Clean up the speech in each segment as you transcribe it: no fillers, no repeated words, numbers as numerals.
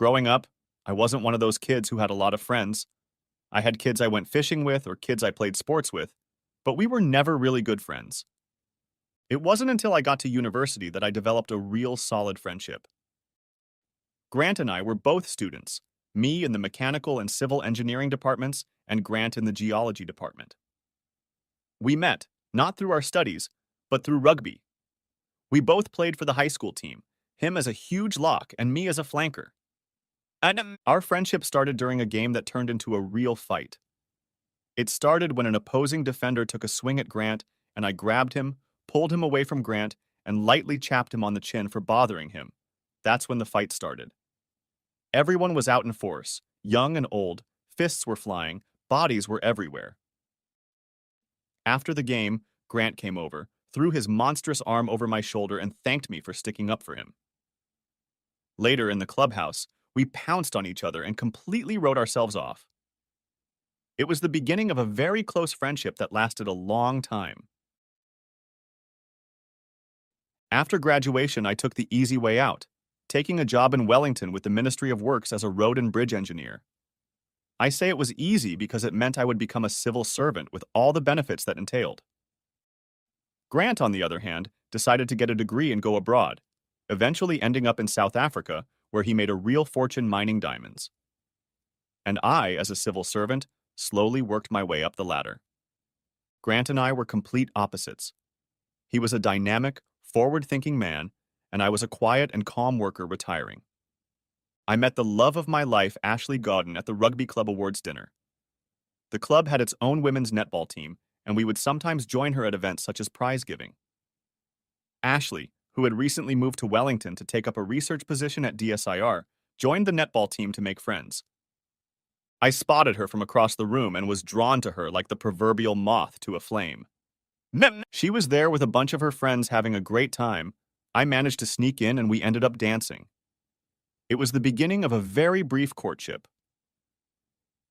Growing up, I wasn't one of those kids who had a lot of friends. I had kids I went fishing with or kids I played sports with, but we were never really good friends. It wasn't until I got to university that I developed a real solid friendship. Grant and I were both students, me in the mechanical and civil engineering departments and Grant in the geology department. We met, not through our studies, but through rugby. We both played for the high school team, him as a huge lock and me as a flanker. Our friendship started during a game that turned into a real fight. It started when an opposing defender took a swing at Grant, and I grabbed him, pulled him away from Grant, and lightly chapped him on the chin for bothering him. That's when the fight started. Everyone was out in force, young and old, fists were flying, bodies were everywhere. After the game, Grant came over, threw his monstrous arm over my shoulder, and thanked me for sticking up for him. Later in the clubhouse, we pounced on each other and completely wrote ourselves off. It was the beginning of a very close friendship that lasted a long time. After graduation, I took the easy way out, taking a job in Wellington with the Ministry of Works as a road and bridge engineer. I say it was easy because it meant I would become a civil servant with all the benefits that entailed. Grant, on the other hand, decided to get a degree and go abroad, eventually ending up in South Africa, where he made a real fortune mining diamonds. And I, as a civil servant, slowly worked my way up the ladder. Grant and I were complete opposites. He was a dynamic, forward-thinking man, and I was a quiet and calm worker retiring. I met the love of my life, Ashley Godden, at the Rugby Club Awards dinner. The club had its own women's netball team, and we would sometimes join her at events such as prize giving. Ashley, who had recently moved to Wellington to take up a research position at DSIR, joined the netball team to make friends. I spotted her from across the room and was drawn to her like the proverbial moth to a flame. She was there with a bunch of her friends having a great time. I managed to sneak in and we ended up dancing. It was the beginning of a very brief courtship.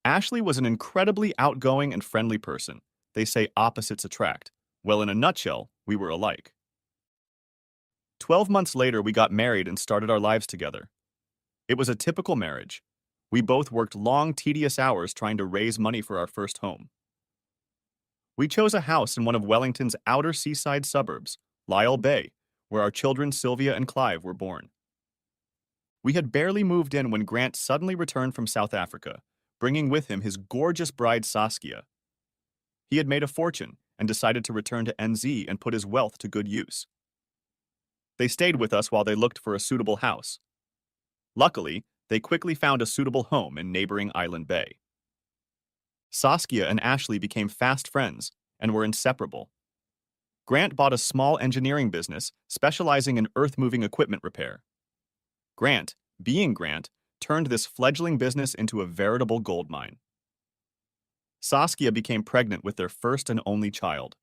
Ashley was an incredibly outgoing and friendly person. They say opposites attract. Well, in a nutshell, we were alike. 12 months later, we got married and started our lives together. It was a typical marriage. We both worked long, tedious hours trying to raise money for our first home. We chose a house in one of Wellington's outer seaside suburbs, Lyell Bay, where our children Sylvia and Clive were born. We had barely moved in when Grant suddenly returned from South Africa, bringing with him his gorgeous bride Saskia. He had made a fortune and decided to return to NZ and put his wealth to good use. They stayed with us while they looked for a suitable house. Luckily, they quickly found a suitable home in neighboring Island Bay. Saskia and Ashley became fast friends and were inseparable. Grant bought a small engineering business specializing in earth-moving equipment repair. Grant, being Grant, turned this fledgling business into a veritable goldmine. Saskia became pregnant with their first and only child.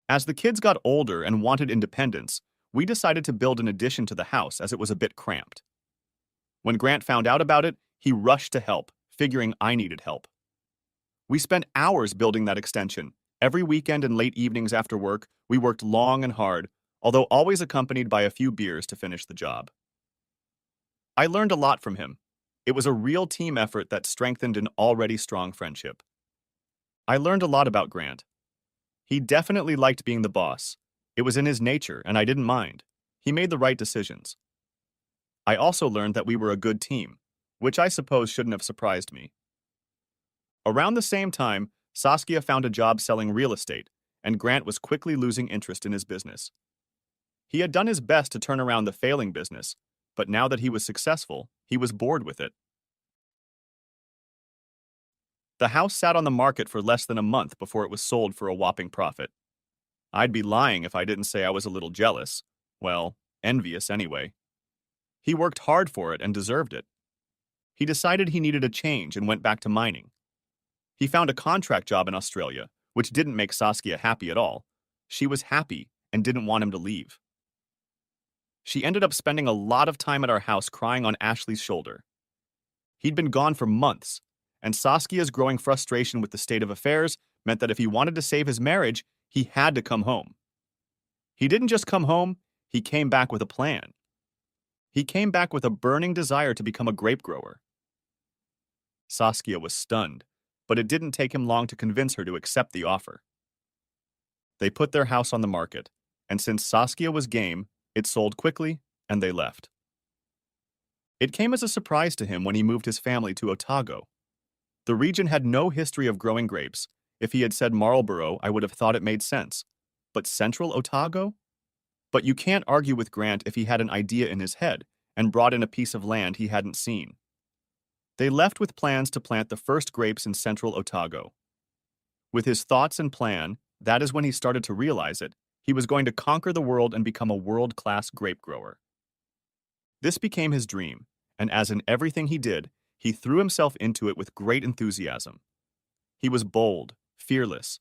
As the kids got older and wanted independence, we decided to build an addition to the house as it was a bit cramped. When Grant found out about it, he rushed to help, figuring I needed help. We spent hours building that extension. Every weekend and late evenings after work, we worked long and hard, although always accompanied by a few beers to finish the job. I learned a lot from him. It was a real team effort that strengthened an already strong friendship. I learned a lot about Grant. He definitely liked being the boss. It was in his nature, and I didn't mind. He made the right decisions. I also learned that we were a good team, which I suppose shouldn't have surprised me. Around the same time, Saskia found a job selling real estate, and Grant was quickly losing interest in his business. He had done his best to turn around the failing business, but now that he was successful, he was bored with it. The house sat on the market for less than a month before it was sold for a whopping profit. I'd be lying if I didn't say I was a little jealous. Well, envious anyway. He worked hard for it and deserved it. He decided he needed a change and went back to mining. He found a contract job in Australia, which didn't make Saskia happy at all. She was happy and didn't want him to leave. She ended up spending a lot of time at our house crying on Ashley's shoulder. He'd been gone for months, and Saskia's growing frustration with the state of affairs meant that if he wanted to save his marriage, he had to come home. He didn't just come home, he came back with a plan. He came back with a burning desire to become a grape grower. Saskia was stunned, but it didn't take him long to convince her to accept the offer. They put their house on the market, and since Saskia was game, it sold quickly, and they left. It came as a surprise to him when he moved his family to Otago. The region had no history of growing grapes. If he had said Marlborough, I would have thought it made sense. But Central Otago? But you can't argue with Grant if he had an idea in his head and brought in a piece of land he hadn't seen. They left with plans to plant the first grapes in Central Otago. With his thoughts and plan, that is when he started to realize it. He was going to conquer the world and become a world-class grape grower. This became his dream, and as in everything he did, he threw himself into it with great enthusiasm. He was bold, fearless.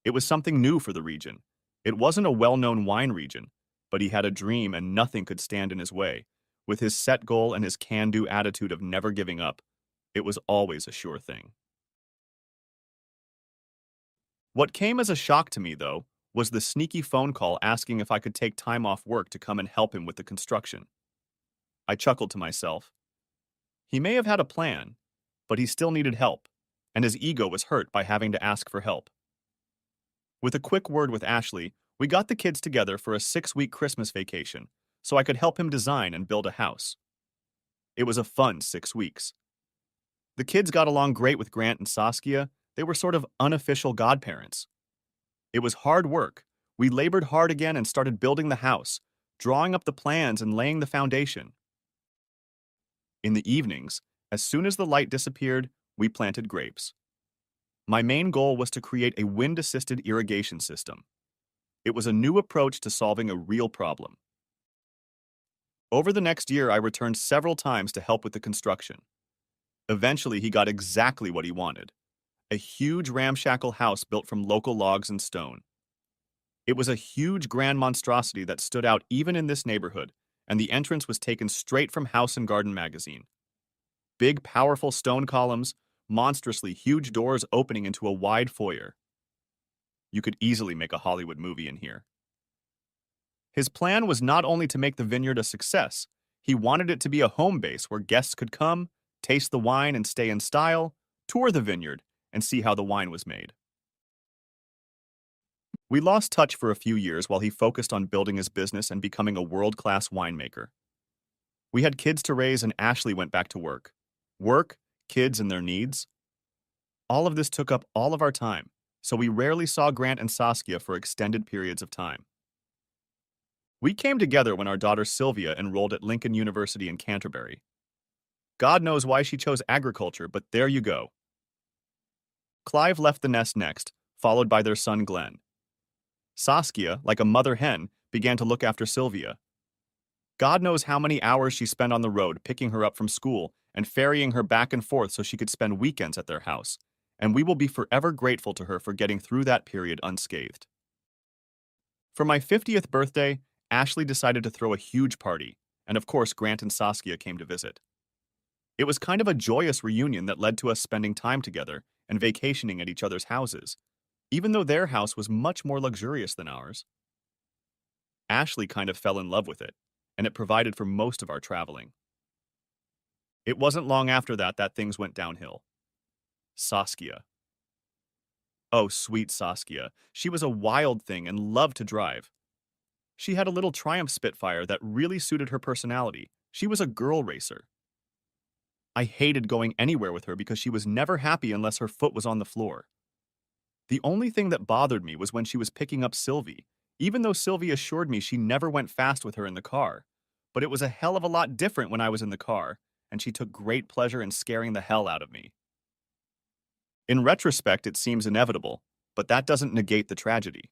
It was something new for the region. It wasn't a well-known wine region, but he had a dream and nothing could stand in his way. With his set goal and his can-do attitude of never giving up, it was always a sure thing. What came as a shock to me, though, was the sneaky phone call asking if I could take time off work to come and help him with the construction. I chuckled to myself. He may have had a plan, but he still needed help, and his ego was hurt by having to ask for help. With a quick word with Ashley, we got the kids together for a 6-week Christmas vacation so I could help him design and build a house. It was a fun 6 weeks. The kids got along great with Grant and Saskia. They were sort of unofficial godparents. It was hard work. We labored hard again and started building the house, drawing up the plans and laying the foundation. In the evenings, as soon as the light disappeared, we planted grapes. My main goal was to create a wind-assisted irrigation system. It was a new approach to solving a real problem. Over the next year, I returned several times to help with the construction. Eventually, he got exactly what he wanted: a huge ramshackle house built from local logs and stone. It was a huge grand monstrosity that stood out even in this neighborhood, and the entrance was taken straight from House and Garden magazine. Big, powerful stone columns, monstrously huge doors opening into a wide foyer. You could easily make a Hollywood movie in here. His plan was not only to make the vineyard a success, he wanted it to be a home base where guests could come, taste the wine and stay in style, tour the vineyard, and see how the wine was made. We lost touch for a few years while he focused on building his business and becoming a world-class winemaker. We had kids to raise and Ashley went back to work. Work, kids, and their needs. All of this took up all of our time, so we rarely saw Grant and Saskia for extended periods of time. We came together when our daughter Sylvia enrolled at Lincoln University in Canterbury. God knows why she chose agriculture, but there you go. Clive left the nest next, followed by their son Glenn. Saskia, like a mother hen, began to look after Sylvia. God knows how many hours she spent on the road picking her up from school and ferrying her back and forth so she could spend weekends at their house, and we will be forever grateful to her for getting through that period unscathed. For my 50th birthday, Ashley decided to throw a huge party, and of course Grant and Saskia came to visit. It was kind of a joyous reunion that led to us spending time together and vacationing at each other's houses, even though their house was much more luxurious than ours. Ashley kind of fell in love with it, and it provided for most of our traveling. It wasn't long after that things went downhill. Saskia. Oh, sweet Saskia. She was a wild thing and loved to drive. She had a little Triumph Spitfire that really suited her personality. She was a girl racer. I hated going anywhere with her because she was never happy unless her foot was on the floor. The only thing that bothered me was when she was picking up Sylvie, even though Sylvie assured me she never went fast with her in the car. But it was a hell of a lot different when I was in the car, and she took great pleasure in scaring the hell out of me. In retrospect, it seems inevitable, but that doesn't negate the tragedy.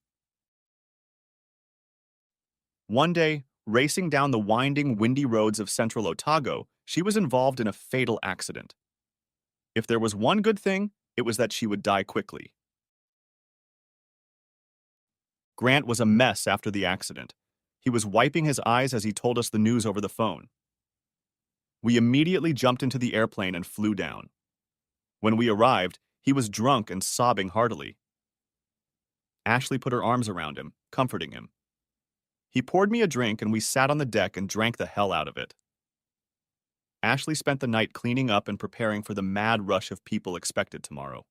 One day, racing down the winding, windy roads of Central Otago, she was involved in a fatal accident. If there was one good thing, it was that she would die quickly. Grant was a mess after the accident. He was wiping his eyes as he told us the news over the phone. We immediately jumped into the airplane and flew down. When we arrived, he was drunk and sobbing heartily. Ashley put her arms around him, comforting him. He poured me a drink and we sat on the deck and drank the hell out of it. Ashley spent the night cleaning up and preparing for the mad rush of people expected tomorrow.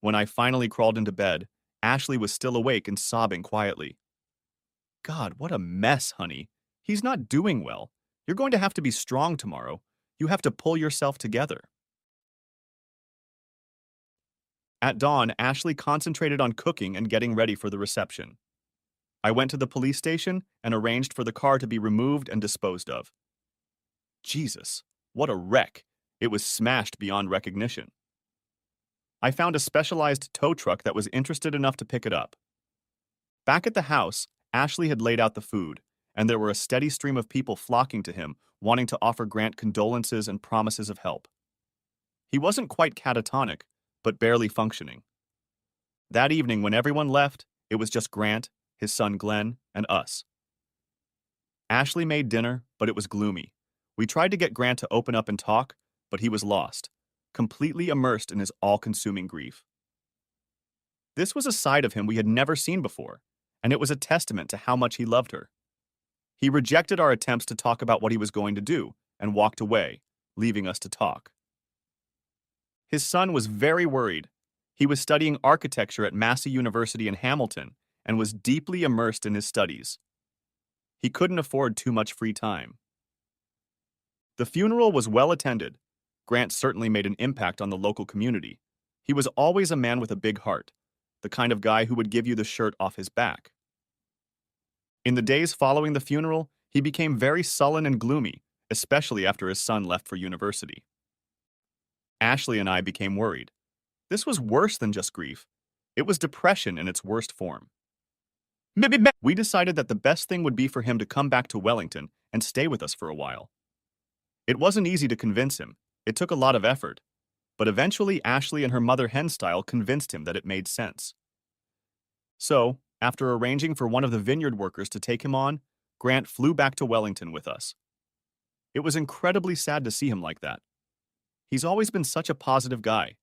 When I finally crawled into bed, Ashley was still awake and sobbing quietly. God, what a mess, honey. He's not doing well. You're going to have to be strong tomorrow. You have to pull yourself together. At dawn, Ashley concentrated on cooking and getting ready for the reception. I went to the police station and arranged for the car to be removed and disposed of. Jesus, what a wreck. It was smashed beyond recognition. I found a specialized tow truck that was interested enough to pick it up. Back at the house, Ashley had laid out the food, and there were a steady stream of people flocking to him, wanting to offer Grant condolences and promises of help. He wasn't quite catatonic, but barely functioning. That evening, when everyone left, it was just Grant, his son Glenn, and us. Ashley made dinner, but it was gloomy. We tried to get Grant to open up and talk, but he was lost, completely immersed in his all-consuming grief. This was a side of him we had never seen before, and it was a testament to how much he loved her. He rejected our attempts to talk about what he was going to do and walked away, leaving us to talk. His son was very worried. He was studying architecture at Massey University in Hamilton and was deeply immersed in his studies. He couldn't afford too much free time. The funeral was well attended. Grant certainly made an impact on the local community. He was always a man with a big heart, the kind of guy who would give you the shirt off his back. In the days following the funeral, he became very sullen and gloomy, especially after his son left for university. Ashley and I became worried. This was worse than just grief. It was depression in its worst form. We decided that the best thing would be for him to come back to Wellington and stay with us for a while. It wasn't easy to convince him. It took a lot of effort. But eventually Ashley and her mother Henstyle convinced him that it made sense. So, after arranging for one of the vineyard workers to take him on, Grant flew back to Wellington with us. It was incredibly sad to see him like that. He's always been such a positive guy,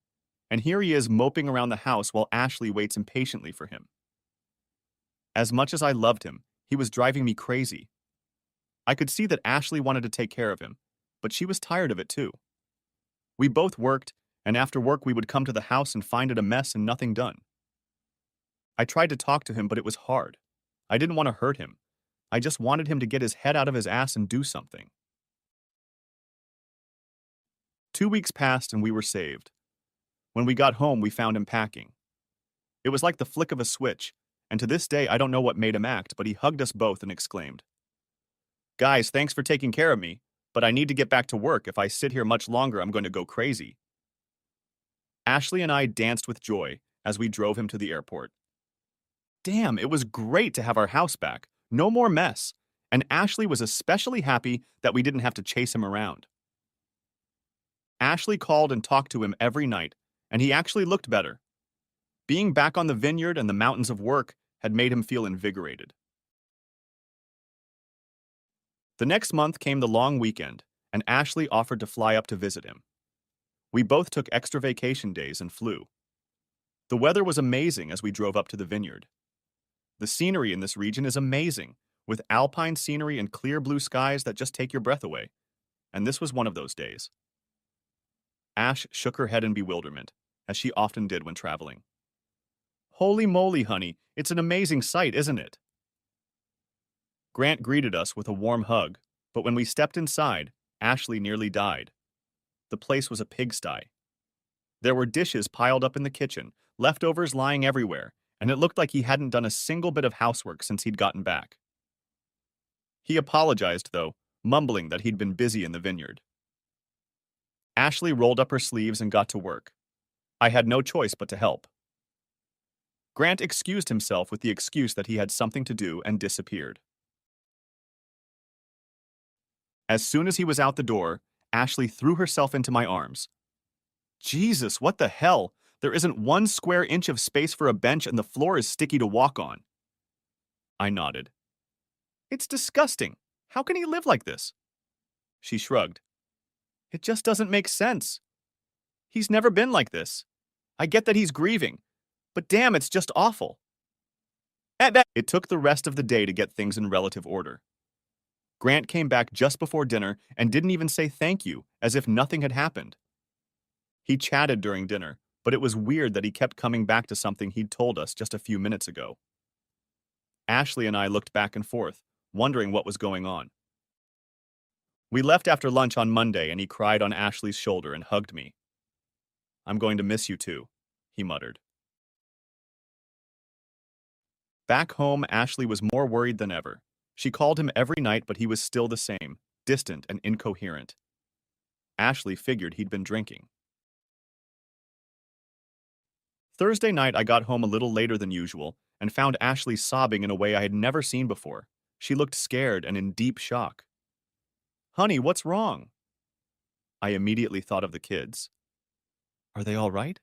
and here he is moping around the house while Ashley waits impatiently for him. As much as I loved him, he was driving me crazy. I could see that Ashley wanted to take care of him, but she was tired of it too. We both worked, and after work we would come to the house and find it a mess and nothing done. I tried to talk to him, but it was hard. I didn't want to hurt him. I just wanted him to get his head out of his ass and do something. 2 weeks passed and we were saved. When we got home, we found him packing. It was like the flick of a switch, and to this day I don't know what made him act, but he hugged us both and exclaimed, "Guys, thanks for taking care of me, but I need to get back to work. If I sit here much longer, I'm going to go crazy." Ashley and I danced with joy as we drove him to the airport. Damn, it was great to have our house back. No more mess. And Ashley was especially happy that we didn't have to chase him around. Ashley called and talked to him every night, and he actually looked better. Being back on the vineyard and the mountains of work had made him feel invigorated. The next month came the long weekend, and Ashley offered to fly up to visit him. We both took extra vacation days and flew. The weather was amazing as we drove up to the vineyard. The scenery in this region is amazing, with alpine scenery and clear blue skies that just take your breath away. And this was one of those days. Ash shook her head in bewilderment, as she often did when traveling. "Holy moly, honey, it's an amazing sight, isn't it?" Grant greeted us with a warm hug, but when we stepped inside, Ashley nearly died. The place was a pigsty. There were dishes piled up in the kitchen, leftovers lying everywhere, and it looked like he hadn't done a single bit of housework since he'd gotten back. He apologized, though, mumbling that he'd been busy in the vineyard. Ashley rolled up her sleeves and got to work. I had no choice but to help. Grant excused himself with the excuse that he had something to do and disappeared. As soon as he was out the door, Ashley threw herself into my arms. "Jesus, what the hell? There isn't 1 square inch of space for a bench and the floor is sticky to walk on." I nodded. "It's disgusting. How can he live like this?" She shrugged. "It just doesn't make sense. He's never been like this. I get that he's grieving, but damn, it's just awful." It took the rest of the day to get things in relative order. Grant came back just before dinner and didn't even say thank you, as if nothing had happened. He chatted during dinner, but it was weird that he kept coming back to something he'd told us just a few minutes ago. Ashley and I looked back and forth, wondering what was going on. We left after lunch on Monday and he cried on Ashley's shoulder and hugged me. "I'm going to miss you too," he muttered. Back home, Ashley was more worried than ever. She called him every night, but he was still the same, distant and incoherent. Ashley figured he'd been drinking. Thursday night, I got home a little later than usual and found Ashley sobbing in a way I had never seen before. She looked scared and in deep shock. "Honey, what's wrong?" I immediately thought of the kids. "Are they all right?"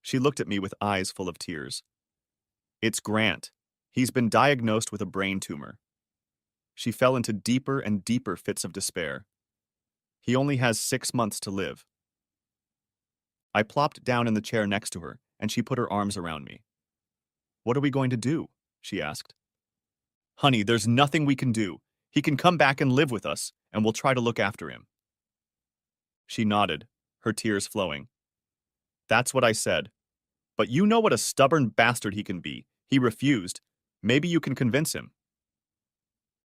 She looked at me with eyes full of tears. "It's Grant. He's been diagnosed with a brain tumor." She fell into deeper and deeper fits of despair. "He only has 6 months to live." I plopped down in the chair next to her, and she put her arms around me. "What are we going to do?" she asked. "Honey, there's nothing we can do. He can come back and live with us, and we'll try to look after him." She nodded, her tears flowing. "That's what I said. But you know what a stubborn bastard he can be. He refused. Maybe you can convince him."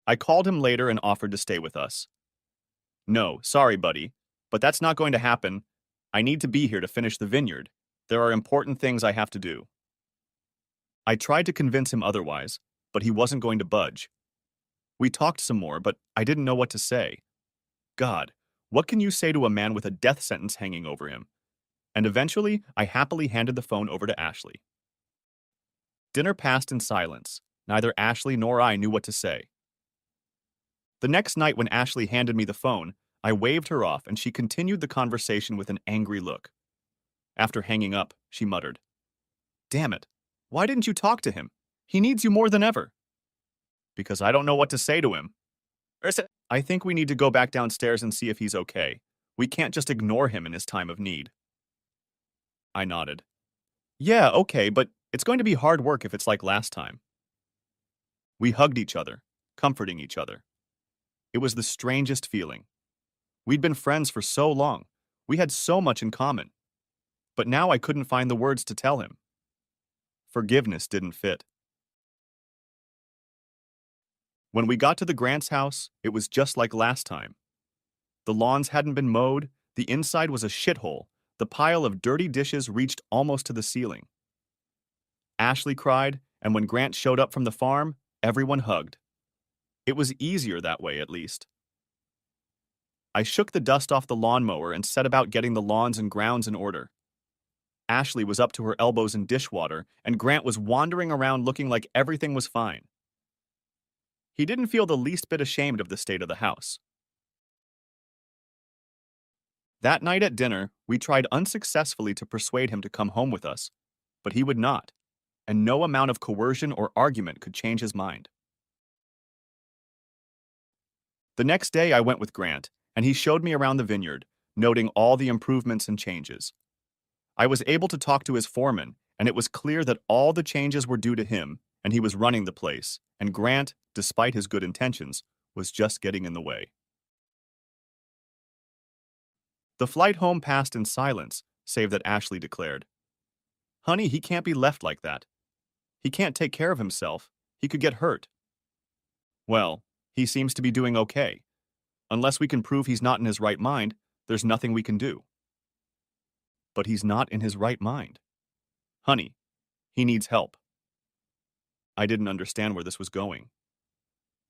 I called him later and offered to stay with us. "No, sorry, buddy, but that's not going to happen. I need to be here to finish the vineyard. There are important things I have to do." I tried to convince him otherwise, but he wasn't going to budge. We talked some more, but I didn't know what to say. God, what can you say to a man with a death sentence hanging over him? And eventually, I happily handed the phone over to Ashley. Dinner passed in silence. Neither Ashley nor I knew what to say. The next night when Ashley handed me the phone, I waved her off and she continued the conversation with an angry look. After hanging up, she muttered, "Damn it, why didn't you talk to him? He needs you more than ever." "Because I don't know what to say to him." "I think we need to go back downstairs and see if he's okay. We can't just ignore him in his time of need." I nodded. "Yeah, okay, but it's going to be hard work if it's like last time." We hugged each other, comforting each other. It was the strangest feeling. We'd been friends for so long. We had so much in common. But now I couldn't find the words to tell him. Forgiveness didn't fit. When we got to the Grants' house, it was just like last time. The lawns hadn't been mowed, the inside was a shithole, the pile of dirty dishes reached almost to the ceiling. Ashley cried, and when Grant showed up from the farm, everyone hugged. It was easier that way, at least. I shook the dust off the lawnmower and set about getting the lawns and grounds in order. Ashley was up to her elbows in dishwater, and Grant was wandering around looking like everything was fine. He didn't feel the least bit ashamed of the state of the house. That night at dinner, we tried unsuccessfully to persuade him to come home with us, but he would not, and no amount of coercion or argument could change his mind. The next day I went with Grant, and he showed me around the vineyard, noting all the improvements and changes. I was able to talk to his foreman, and it was clear that all the changes were due to him, and he was running the place, and Grant, despite his good intentions, was just getting in the way. The flight home passed in silence, save that Ashley declared, "Honey, he can't be left like that. He can't take care of himself. He could get hurt." "Well, he seems to be doing okay. Unless we can prove he's not in his right mind, there's nothing we can do." "But he's not in his right mind. Honey, he needs help." I didn't understand where this was going.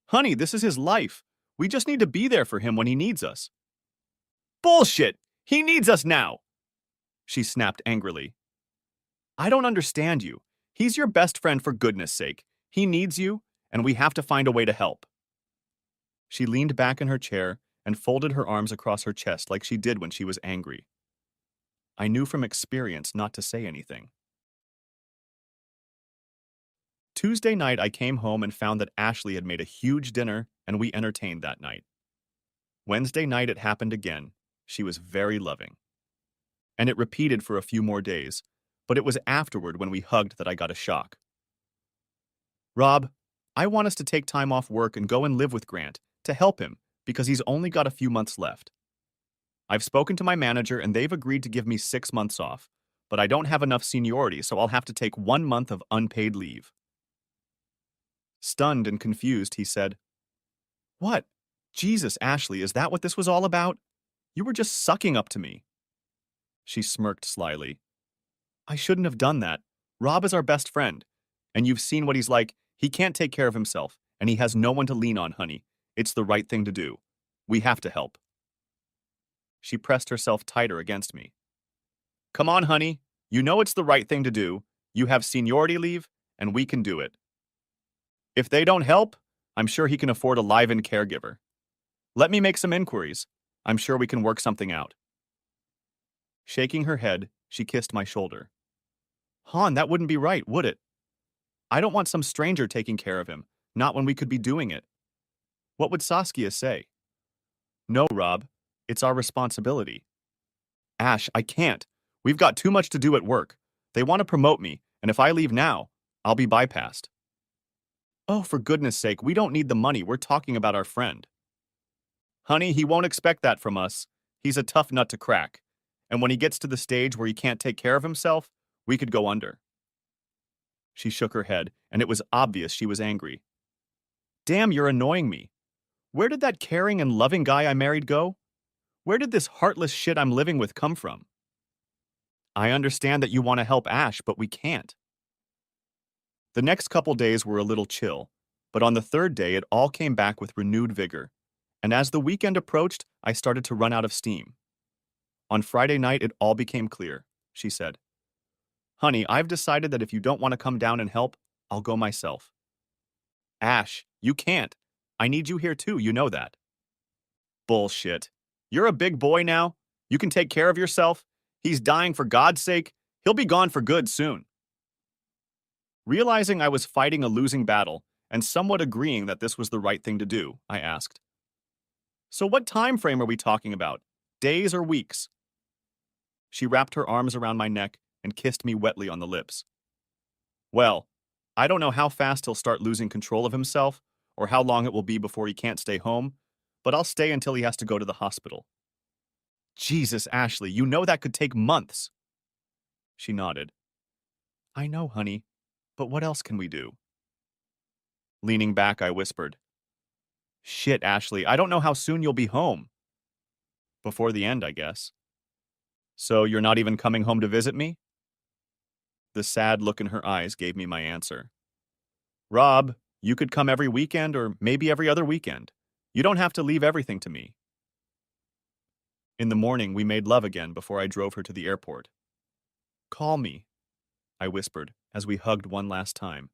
"Honey, this is his life. We just need to be there for him when he needs us." "Bullshit! He needs us now!" she snapped angrily. "I don't understand you. He's your best friend, for goodness sake. He needs you, and we have to find a way to help." She leaned back in her chair and folded her arms across her chest like she did when she was angry. I knew from experience not to say anything. Tuesday night, I came home and found that Ashley had made a huge dinner, and we entertained that night. Wednesday night, it happened again. She was very loving. And it repeated for a few more days, but it was afterward when we hugged that I got a shock. "Rob, I want us to take time off work and go and live with Grant to help him because he's only got a few months left. I've spoken to my manager and they've agreed to give me 6 months off, but I don't have enough seniority, so I'll have to take 1 month of unpaid leave. Stunned and confused, he said, "What? Jesus, Ashley, is that what this was all about? You were just sucking up to me." She smirked slyly. "I shouldn't have done that. Rob is our best friend, and you've seen what he's like. He can't take care of himself, and he has no one to lean on, honey. It's the right thing to do. We have to help." She pressed herself tighter against me. "Come on, honey. You know it's the right thing to do. You have seniority leave, and we can do it. If they don't help, I'm sure he can afford a live-in caregiver. Let me make some inquiries. I'm sure we can work something out." Shaking her head, she kissed my shoulder. "Han, that wouldn't be right, would it? I don't want some stranger taking care of him, not when we could be doing it. What would Saskia say?" "No, Rob. It's our responsibility." "Ash, I can't. We've got too much to do at work. They want to promote me, and if I leave now, I'll be bypassed." "Oh, for goodness sake, we don't need the money. We're talking about our friend." "Honey, he won't expect that from us. He's a tough nut to crack. And when he gets to the stage where he can't take care of himself, we could go under." She shook her head, and it was obvious she was angry. "Damn, you're annoying me. Where did that caring and loving guy I married go? Where did this heartless shit I'm living with come from? I understand that you want to help Ash, but we can't." The next couple days were a little chill, but on the third day it all came back with renewed vigor. And as the weekend approached, I started to run out of steam. On Friday night, it all became clear, she said. "Honey, I've decided that if you don't want to come down and help, I'll go myself." "Ash, you can't. I need you here too, you know that." "Bullshit. You're a big boy now. You can take care of yourself. He's dying, for God's sake. He'll be gone for good soon." Realizing I was fighting a losing battle, and somewhat agreeing that this was the right thing to do, I asked, "So what time frame are we talking about? Days or weeks?" She wrapped her arms around my neck and kissed me wetly on the lips. "Well, I don't know how fast he'll start losing control of himself, or how long it will be before he can't stay home, but I'll stay until he has to go to the hospital." "Jesus, Ashley, you know that could take months." She nodded. "I know, honey, but what else can we do?" Leaning back, I whispered, "Shit, Ashley, I don't know how soon you'll be home." "Before the end, I guess." "So you're not even coming home to visit me?" The sad look in her eyes gave me my answer. "Rob, you could come every weekend or maybe every other weekend. You don't have to leave everything to me." In the morning, we made love again before I drove her to the airport. "Call me," I whispered as we hugged one last time.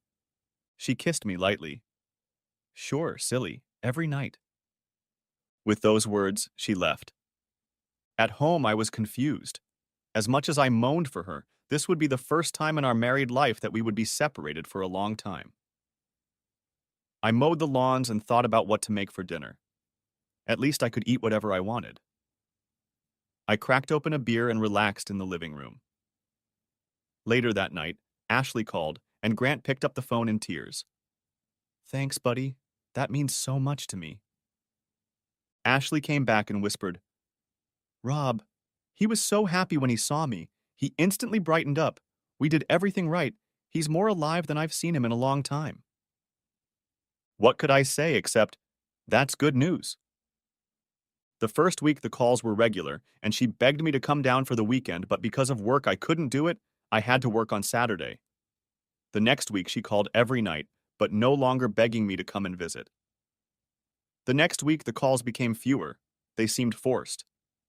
She kissed me lightly. "Sure, silly, every night." With those words, she left. At home, I was confused. As much as I moaned for her, this would be the first time in our married life that we would be separated for a long time. I mowed the lawns and thought about what to make for dinner. At least I could eat whatever I wanted. I cracked open a beer and relaxed in the living room. Later that night, Ashley called, and Grant picked up the phone in tears. "Thanks, buddy. That means so much to me." Ashley came back and whispered, "Rob, he was so happy when he saw me. He instantly brightened up. We did everything right. He's more alive than I've seen him in a long time." What could I say except, "That's good news." The first week the calls were regular, and she begged me to come down for the weekend, but because of work I couldn't do it. I had to work on Saturday. The next week she called every night, but no longer begging me to come and visit. The next week the calls became fewer. They seemed forced.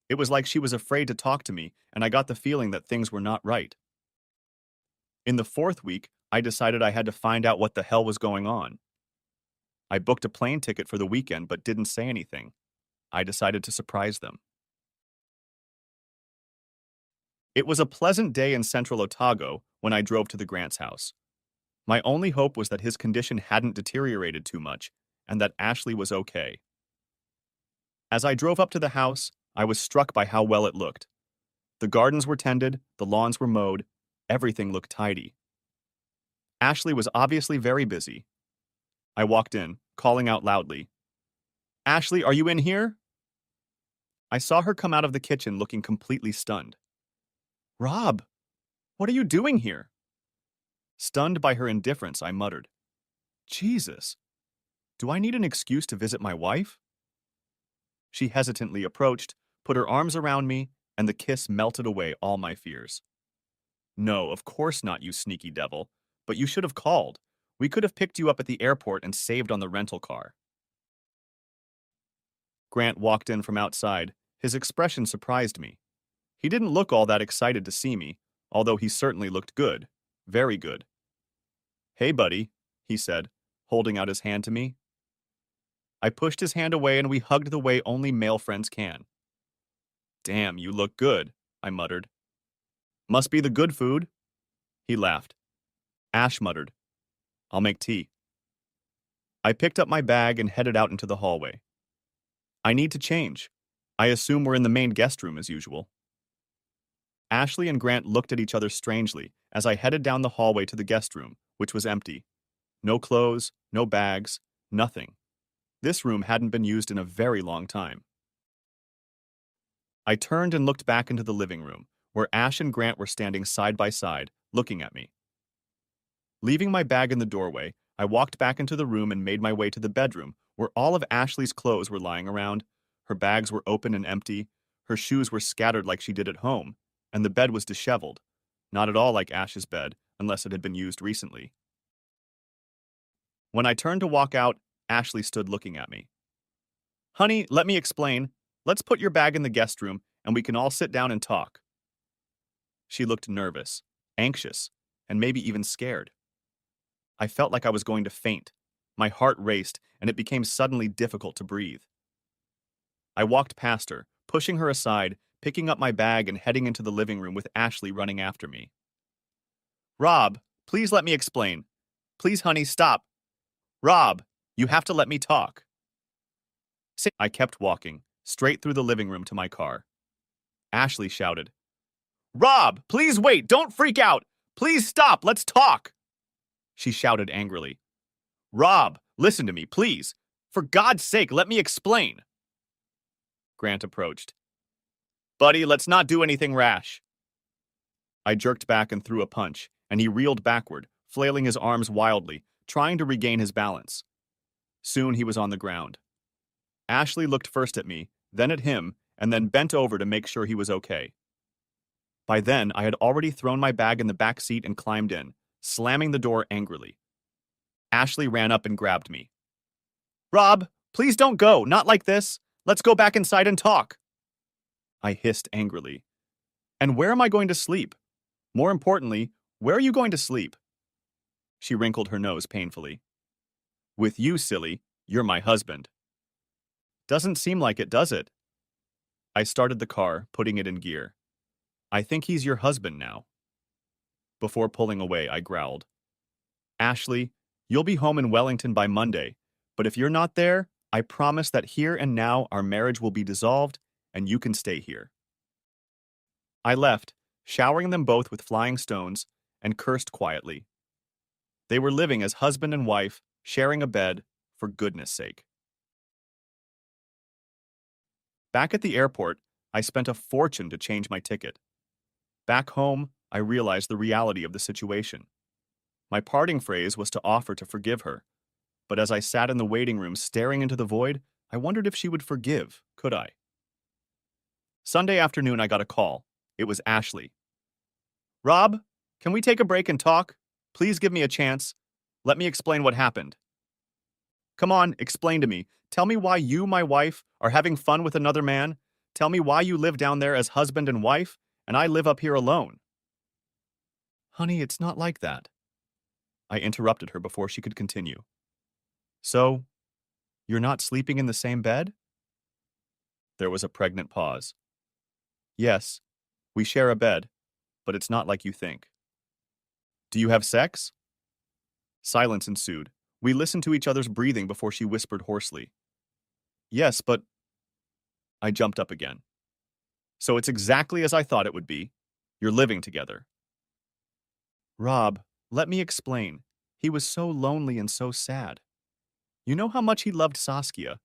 It was like she was afraid to talk to me, and I got the feeling that things were not right. In the fourth week, I decided I had to find out what the hell was going on. I booked a plane ticket for the weekend but didn't say anything. I decided to surprise them. It was a pleasant day in central Otago when I drove to the Grant's house. My only hope was that his condition hadn't deteriorated too much, and that Ashley was okay. As I drove up to the house, I was struck by how well it looked. The gardens were tended, the lawns were mowed, everything looked tidy. Ashley was obviously very busy. I walked in, calling out loudly, Ashley, are you in here? I saw her come out of the kitchen looking completely stunned. Rob, what are you doing here? Stunned by her indifference, I muttered, Jesus, do I need an excuse to visit my wife? She hesitantly approached, put her arms around me, and the kiss melted away all my fears. No, of course not, you sneaky devil. But you should have called. We could have picked you up at the airport and saved on the rental car. Grant walked in from outside. His expression surprised me. He didn't look all that excited to see me, although he certainly looked good. Very good. Hey, buddy, he said, holding out his hand to me. I pushed his hand away and we hugged the way only male friends can. Damn, you look good, I muttered. Must be the good food. He laughed. Ash muttered, I'll make tea. I picked up my bag and headed out into the hallway. I need to change. I assume we're in the main guest room as usual. Ashley and Grant looked at each other strangely as I headed down the hallway to the guest room, which was empty. No clothes, no bags, nothing. This room hadn't been used in a very long time. I turned and looked back into the living room, where Ash and Grant were standing side by side, looking at me. Leaving my bag in the doorway, I walked back into the room and made my way to the bedroom, where all of Ashley's clothes were lying around. Her bags were open and empty, her shoes were scattered like she did at home, and the bed was disheveled, not at all like Ash's bed, unless it had been used recently. When I turned to walk out, Ashley stood looking at me. Honey, let me explain. Let's put your bag in the guest room, and we can all sit down and talk. She looked nervous, anxious, and maybe even scared. I felt like I was going to faint. My heart raced, and it became suddenly difficult to breathe. I walked past her, pushing her aside, picking up my bag and heading into the living room with Ashley running after me. Rob, please let me explain. Please, honey, stop. Rob, you have to let me talk. I kept walking, straight through the living room to my car. Ashley shouted, Rob, please wait, don't freak out. Please stop, let's talk. She shouted angrily. Rob, listen to me, please. For God's sake, let me explain. Grant approached. Buddy, let's not do anything rash. I jerked back and threw a punch, and he reeled backward, flailing his arms wildly, trying to regain his balance. Soon he was on the ground. Ashley looked first at me, then at him, and then bent over to make sure he was okay. By then, I had already thrown my bag in the back seat and climbed in, slamming the door angrily. Ashley ran up and grabbed me. Rob, please don't go, not like this. Let's go back inside and talk. I hissed angrily. And where am I going to sleep? More importantly, where are you going to sleep? She wrinkled her nose painfully. With you, silly. You're my husband. Doesn't seem like it, does it? I started the car, putting it in gear. I think he's your husband now. Before pulling away, I growled. Ashley, you'll be home in Wellington by Monday, but if you're not there, I promise that here and now our marriage will be dissolved and you can stay here. I left, showering them both with flying stones, and cursed quietly. They were living as husband and wife, sharing a bed, for goodness sake. Back at the airport, I spent a fortune to change my ticket. Back home, I realized the reality of the situation. My parting phrase was to offer to forgive her, but as I sat in the waiting room staring into the void, I wondered if she would forgive, could I? Sunday afternoon, I got a call. It was Ashley. Rob, can we take a break and talk? Please give me a chance. Let me explain what happened. Come on, explain to me. Tell me why you, my wife, are having fun with another man. Tell me why you live down there as husband and wife, and I live up here alone. Honey, it's not like that. I interrupted her before she could continue. So, you're not sleeping in the same bed? There was a pregnant pause. Yes, we share a bed, but it's not like you think. Do you have sex? Silence ensued. We listened to each other's breathing before she whispered hoarsely. Yes, but... I jumped up again. So it's exactly as I thought it would be. You're living together. Rob, let me explain. He was so lonely and so sad. You know how much he loved Saskia.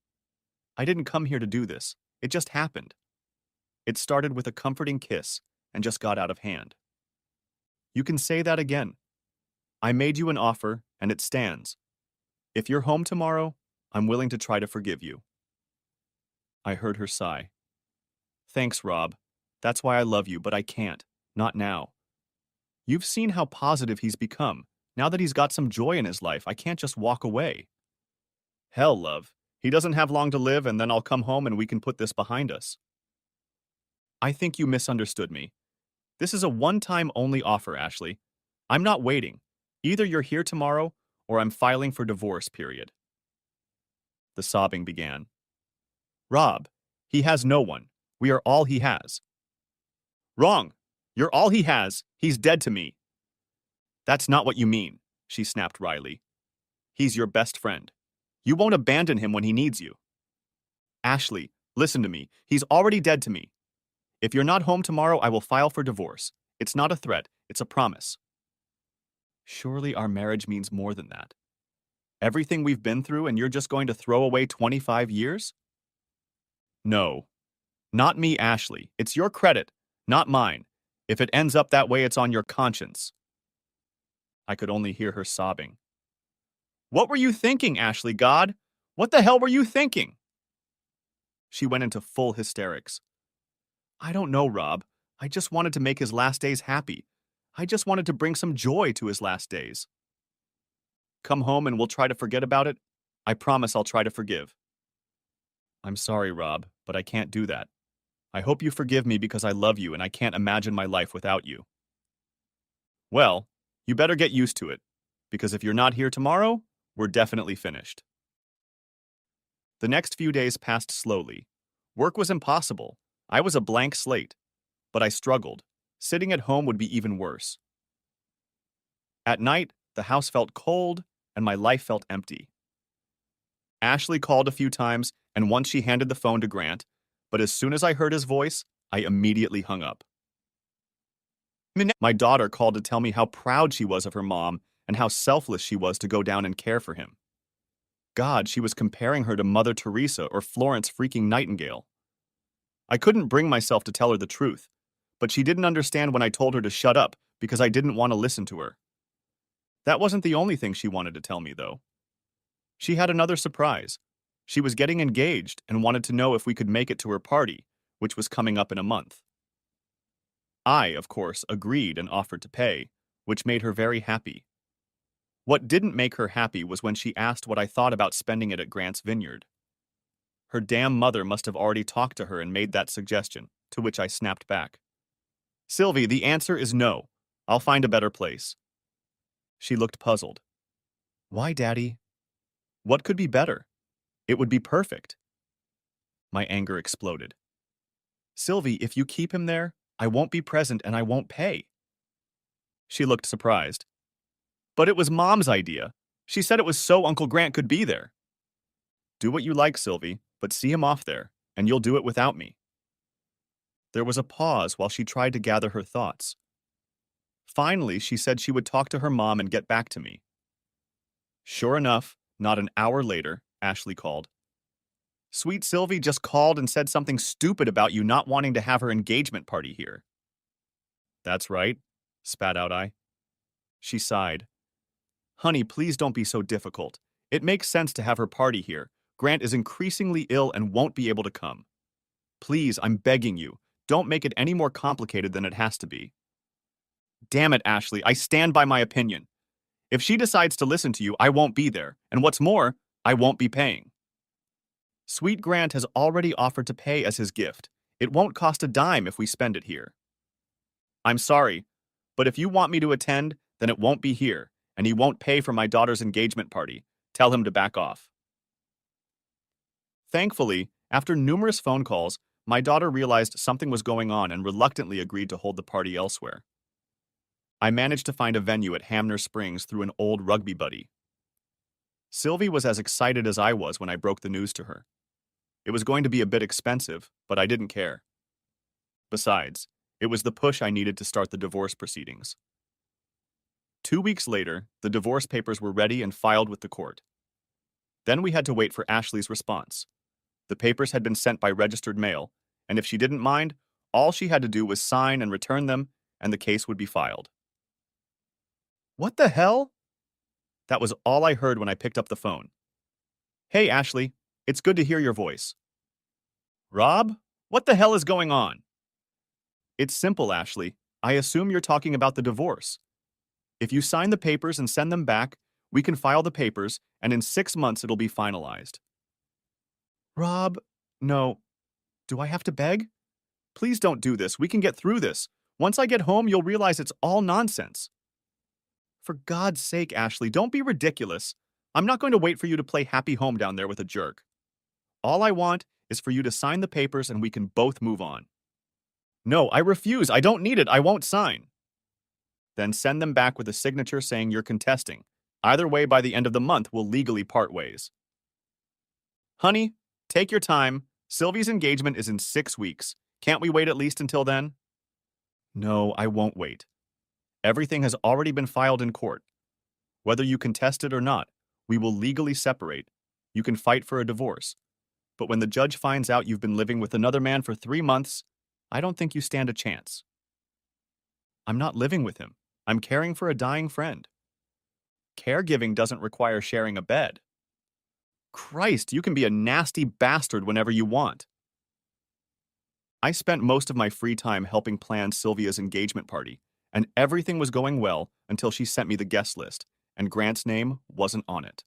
I didn't come here to do this. It just happened. It started with a comforting kiss and just got out of hand. You can say that again. I made you an offer, and it stands. If you're home tomorrow, I'm willing to try to forgive you. I heard her sigh. Thanks, Rob. That's why I love you, but I can't. Not now. You've seen how positive he's become. Now that he's got some joy in his life, I can't just walk away. Hell, love. He doesn't have long to live, and then I'll come home and we can put this behind us. I think you misunderstood me. This is a one-time only offer, Ashley. I'm not waiting. Either you're here tomorrow, or I'm filing for divorce, period. The sobbing began. Rob, he has no one. We are all he has. Wrong. You're all he has. He's dead to me. That's not what you mean, she snapped wryly. He's your best friend. You won't abandon him when he needs you. Ashley, listen to me. He's already dead to me. If you're not home tomorrow, I will file for divorce. It's not a threat, it's a promise. Surely our marriage means more than that. Everything we've been through, and you're just going to throw away 25 years? No. Not me, Ashley. It's your credit, not mine. If it ends up that way, it's on your conscience. I could only hear her sobbing. What were you thinking, Ashley God? What the hell were you thinking? She went into full hysterics. I don't know, Rob. I just wanted to make his last days happy. I just wanted to bring some joy to his last days. Come home and we'll try to forget about it. I promise I'll try to forgive. I'm sorry, Rob, but I can't do that. I hope you forgive me because I love you and I can't imagine my life without you. Well, you better get used to it, because if you're not here tomorrow, we're definitely finished. The next few days passed slowly. Work was impossible. I was a blank slate. But I struggled. Sitting at home would be even worse. At night, the house felt cold and my life felt empty. Ashley called a few times, and once she handed the phone to Grant, but as soon as I heard his voice, I immediately hung up. My daughter called to tell me how proud she was of her mom and how selfless she was to go down and care for him. God, she was comparing her to Mother Teresa or Florence freaking Nightingale. I couldn't bring myself to tell her the truth, but she didn't understand when I told her to shut up because I didn't want to listen to her. That wasn't the only thing she wanted to tell me, though. She had another surprise. She was getting engaged and wanted to know if we could make it to her party, which was coming up in a month. I, of course, agreed and offered to pay, which made her very happy. What didn't make her happy was when she asked what I thought about spending it at Grant's Vineyard. Her damn mother must have already talked to her and made that suggestion, to which I snapped back. Sylvie, the answer is no. I'll find a better place. She looked puzzled. Why, Daddy? What could be better? It would be perfect. My anger exploded. Sylvie, if you keep him there, I won't be present and I won't pay. She looked surprised. But it was Mom's idea. She said it was so Uncle Grant could be there. Do what you like, Sylvie, but see him off there, and you'll do it without me. There was a pause while she tried to gather her thoughts. Finally, she said she would talk to her mom and get back to me. Sure enough, not an hour later, Ashley called. Sweet Sylvie just called and said something stupid about you not wanting to have her engagement party here. That's right, spat out I. She sighed. Honey, please don't be so difficult. It makes sense to have her party here. Grant is increasingly ill and won't be able to come. Please, I'm begging you, don't make it any more complicated than it has to be. Damn it, Ashley, I stand by my opinion. If she decides to listen to you, I won't be there, and what's more, I won't be paying. Sweet Grant has already offered to pay as his gift. It won't cost a dime if we spend it here. I'm sorry, but if you want me to attend, then it won't be here, and he won't pay for my daughter's engagement party. Tell him to back off. Thankfully, after numerous phone calls, my daughter realized something was going on and reluctantly agreed to hold the party elsewhere. I managed to find a venue at Hamner Springs through an old rugby buddy. Sylvie was as excited as I was when I broke the news to her. It was going to be a bit expensive, but I didn't care. Besides, it was the push I needed to start the divorce proceedings. 2 weeks later, the divorce papers were ready and filed with the court. Then we had to wait for Ashley's response. The papers had been sent by registered mail, and if she didn't mind, all she had to do was sign and return them, and the case would be filed. What the hell? That was all I heard when I picked up the phone. Hey, Ashley, it's good to hear your voice. Rob, what the hell is going on? It's simple, Ashley. I assume you're talking about the divorce. If you sign the papers and send them back, we can file the papers, and in 6 months it'll be finalized. Rob, no. Do I have to beg? Please don't do this. We can get through this. Once I get home, you'll realize it's all nonsense. For God's sake, Ashley, don't be ridiculous. I'm not going to wait for you to play happy home down there with a jerk. All I want is for you to sign the papers and we can both move on. No, I refuse. I don't need it. I won't sign. Then send them back with a signature saying you're contesting. Either way, by the end of the month, we'll legally part ways. Honey, take your time. Sylvie's engagement is in 6 weeks. Can't we wait at least until then? No, I won't wait. Everything has already been filed in court. Whether you contest it or not, we will legally separate. You can fight for a divorce. But when the judge finds out you've been living with another man for 3 months, I don't think you stand a chance. I'm not living with him. I'm caring for a dying friend. Caregiving doesn't require sharing a bed. Christ, you can be a nasty bastard whenever you want. I spent most of my free time helping plan Sylvia's engagement party, and everything was going well until she sent me the guest list, and Grant's name wasn't on it.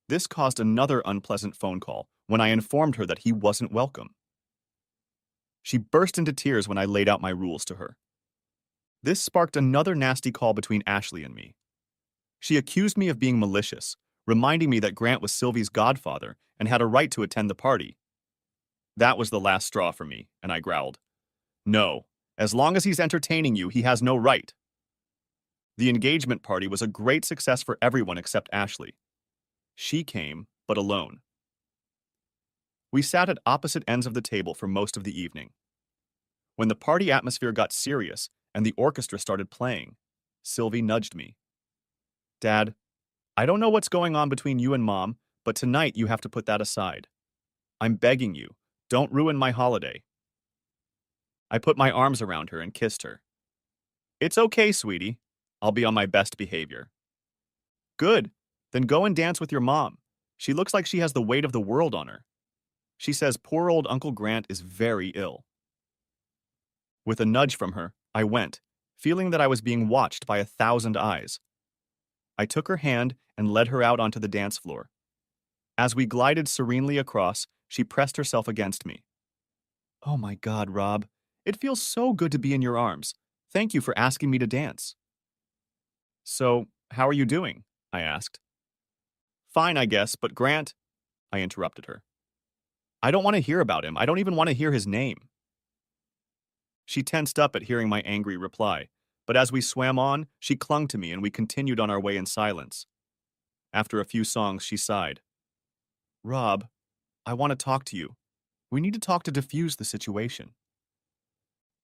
This caused another unpleasant phone call when I informed her that he wasn't welcome. She burst into tears when I laid out my rules to her. This sparked another nasty call between Ashley and me. She accused me of being malicious, reminding me that Grant was Sylvie's godfather and had a right to attend the party. That was the last straw for me, and I growled, "No, as long as he's entertaining you, he has no right." The engagement party was a great success for everyone except Ashley. She came, but alone. We sat at opposite ends of the table for most of the evening. When the party atmosphere got serious and the orchestra started playing, Sylvie nudged me. "Dad, I don't know what's going on between you and Mom, but tonight you have to put that aside. I'm begging you, don't ruin my holiday." I put my arms around her and kissed her. "It's okay, sweetie. I'll be on my best behavior." "Good. Then go and dance with your mom. She looks like she has the weight of the world on her. She says poor old Uncle Grant is very ill." With a nudge from her, I went, feeling that I was being watched by 1,000 eyes. I took her hand and led her out onto the dance floor. As we glided serenely across, she pressed herself against me. "Oh my God, Rob. It feels so good to be in your arms. Thank you for asking me to dance." "So, how are you doing?" I asked. "Fine, I guess, but Grant—" I interrupted her. "I don't want to hear about him. I don't even want to hear his name." She tensed up at hearing my angry reply, but as we swam on, she clung to me and we continued on our way in silence. After a few songs, she sighed. "Rob, I want to talk to you. We need to talk to diffuse the situation."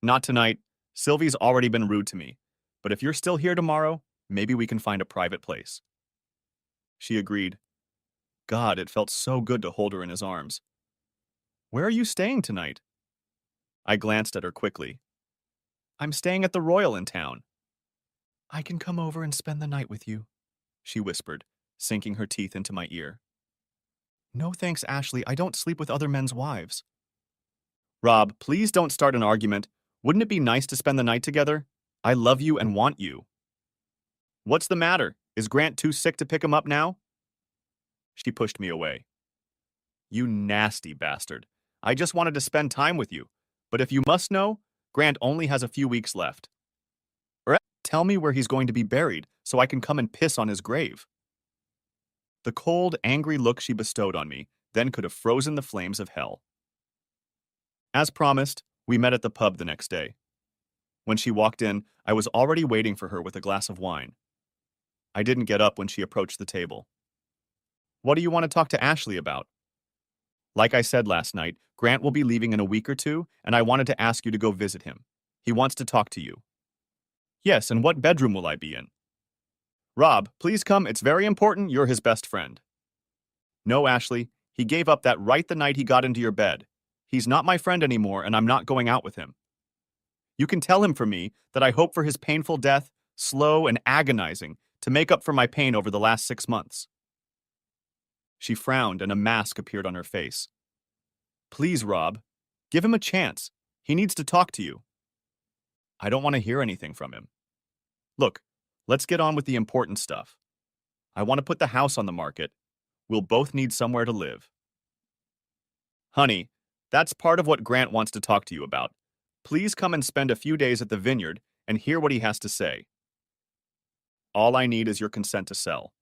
"Not tonight. Sylvie's already been rude to me. But if you're still here tomorrow, maybe we can find a private place." She agreed. God, it felt so good to hold her in his arms. "Where are you staying tonight?" I glanced at her quickly. "I'm staying at the Royal in town." "I can come over and spend the night with you," she whispered, sinking her teeth into my ear. "No thanks, Ashley. I don't sleep with other men's wives." "Rob, please don't start an argument. Wouldn't it be nice to spend the night together? I love you and want you." "What's the matter? Is Grant too sick to pick him up now?" She pushed me away. "You nasty bastard. I just wanted to spend time with you. But if you must know, Grant only has a few weeks left. Or tell me where he's going to be buried so I can come and piss on his grave." The cold, angry look she bestowed on me then could have frozen the flames of hell. As promised, we met at the pub the next day. When she walked in, I was already waiting for her with a glass of wine. I didn't get up when she approached the table. "What do you want to talk to Ashley about?" "Like I said last night, Grant will be leaving in a week or two, and I wanted to ask you to go visit him. He wants to talk to you." "Yes, and what bedroom will I be in?" "Rob, please come. It's very important. You're his best friend." No, Ashley, he gave up that right the night he got into your bed. He's not my friend anymore, and I'm not going out with him. You can tell him for me that I hope for his painful death, slow and agonizing, to make up for my pain over the last 6 months. She frowned, and a mask appeared on her face. Please, Rob, give him a chance. He needs to talk to you. I don't want to hear anything from him. Look, let's get on with the important stuff. I want to put the house on the market. We'll both need somewhere to live. Honey, that's part of what Grant wants to talk to you about. Please come and spend a few days at the vineyard and hear what he has to say. All I need is your consent to sell.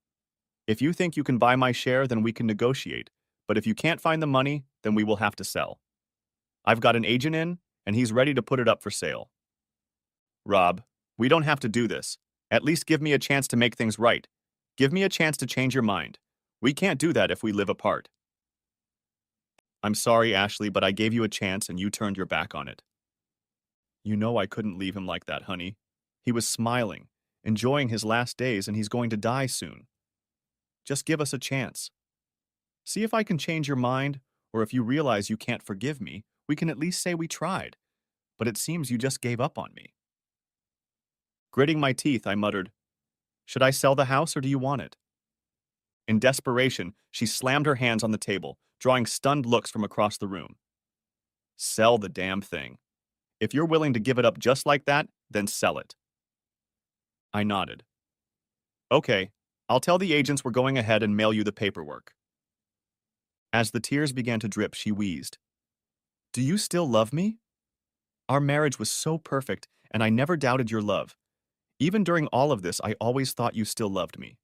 If you think you can buy my share, then we can negotiate. But if you can't find the money, then we will have to sell. I've got an agent in, and he's ready to put it up for sale. Rob, we don't have to do this. At least give me a chance to make things right. Give me a chance to change your mind. We can't do that if we live apart. I'm sorry, Ashley, but I gave you a chance and you turned your back on it. You know I couldn't leave him like that, honey. He was smiling, enjoying his last days, and he's going to die soon. Just give us a chance. See if I can change your mind, or if you realize you can't forgive me, we can at least say we tried. But it seems you just gave up on me. Gritting my teeth, I muttered, Should I sell the house or do you want it? In desperation, she slammed her hands on the table, drawing stunned looks from across the room. Sell the damn thing. If you're willing to give it up just like that, then sell it. I nodded. Okay, I'll tell the agents we're going ahead and mail you the paperwork. As the tears began to drip, she wheezed. Do you still love me? Our marriage was so perfect, and I never doubted your love. Even during all of this, I always thought you still loved me.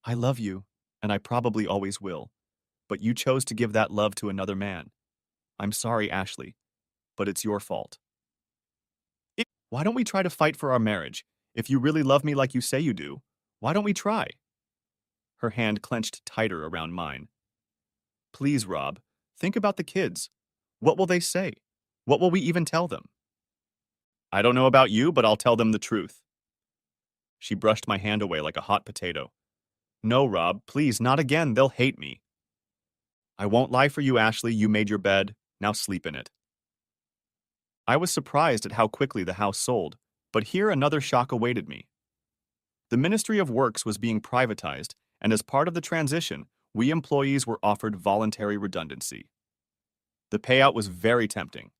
I love you, and I probably always will. But you chose to give that love to another man. I'm sorry, Ashley, but it's your fault. Why don't we try to fight for our marriage? If you really love me like you say you do, why don't we try? Her hand clenched tighter around mine. Please, Rob, think about the kids. What will they say? What will we even tell them? I don't know about you, but I'll tell them the truth. She brushed my hand away like a hot potato. No, Rob, please, not again. They'll hate me. I won't lie for you, Ashley. You made your bed. Now sleep in it. I was surprised at how quickly the house sold, but here another shock awaited me. The Ministry of Works was being privatized, and as part of the transition, we employees were offered voluntary redundancy. The payout was very tempting.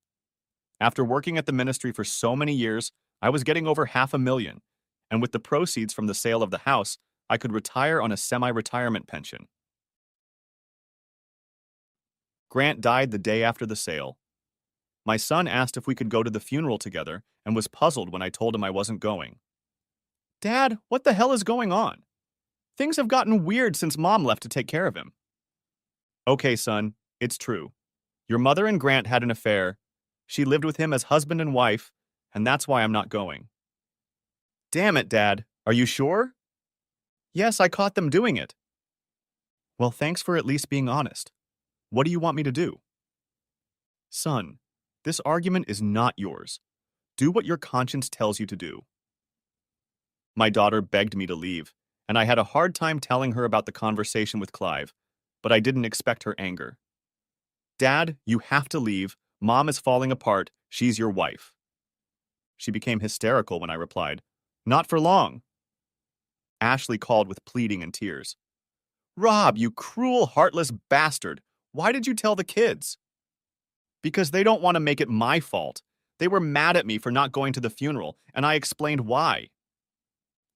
After working at the ministry for so many years, I was getting over $500,000, and with the proceeds from the sale of the house, I could retire on a semi-retirement pension. Grant died the day after the sale. My son asked if we could go to the funeral together and was puzzled when I told him I wasn't going. Dad, what the hell is going on? Things have gotten weird since Mom left to take care of him. Okay, son, it's true. Your mother and Grant had an affair. She lived with him as husband and wife, and that's why I'm not going. Damn it, Dad. Are you sure? Yes, I caught them doing it. Well, thanks for at least being honest. What do you want me to do? Son, this argument is not yours. Do what your conscience tells you to do. My daughter begged me to leave, and I had a hard time telling her about the conversation with Clive, but I didn't expect her anger. Dad, you have to leave. Mom is falling apart. She's your wife. She became hysterical when I replied, Not for long. Ashley called with pleading and tears. Rob, you cruel, heartless bastard. Why did you tell the kids? Because they don't want to make it my fault. They were mad at me for not going to the funeral, and I explained why.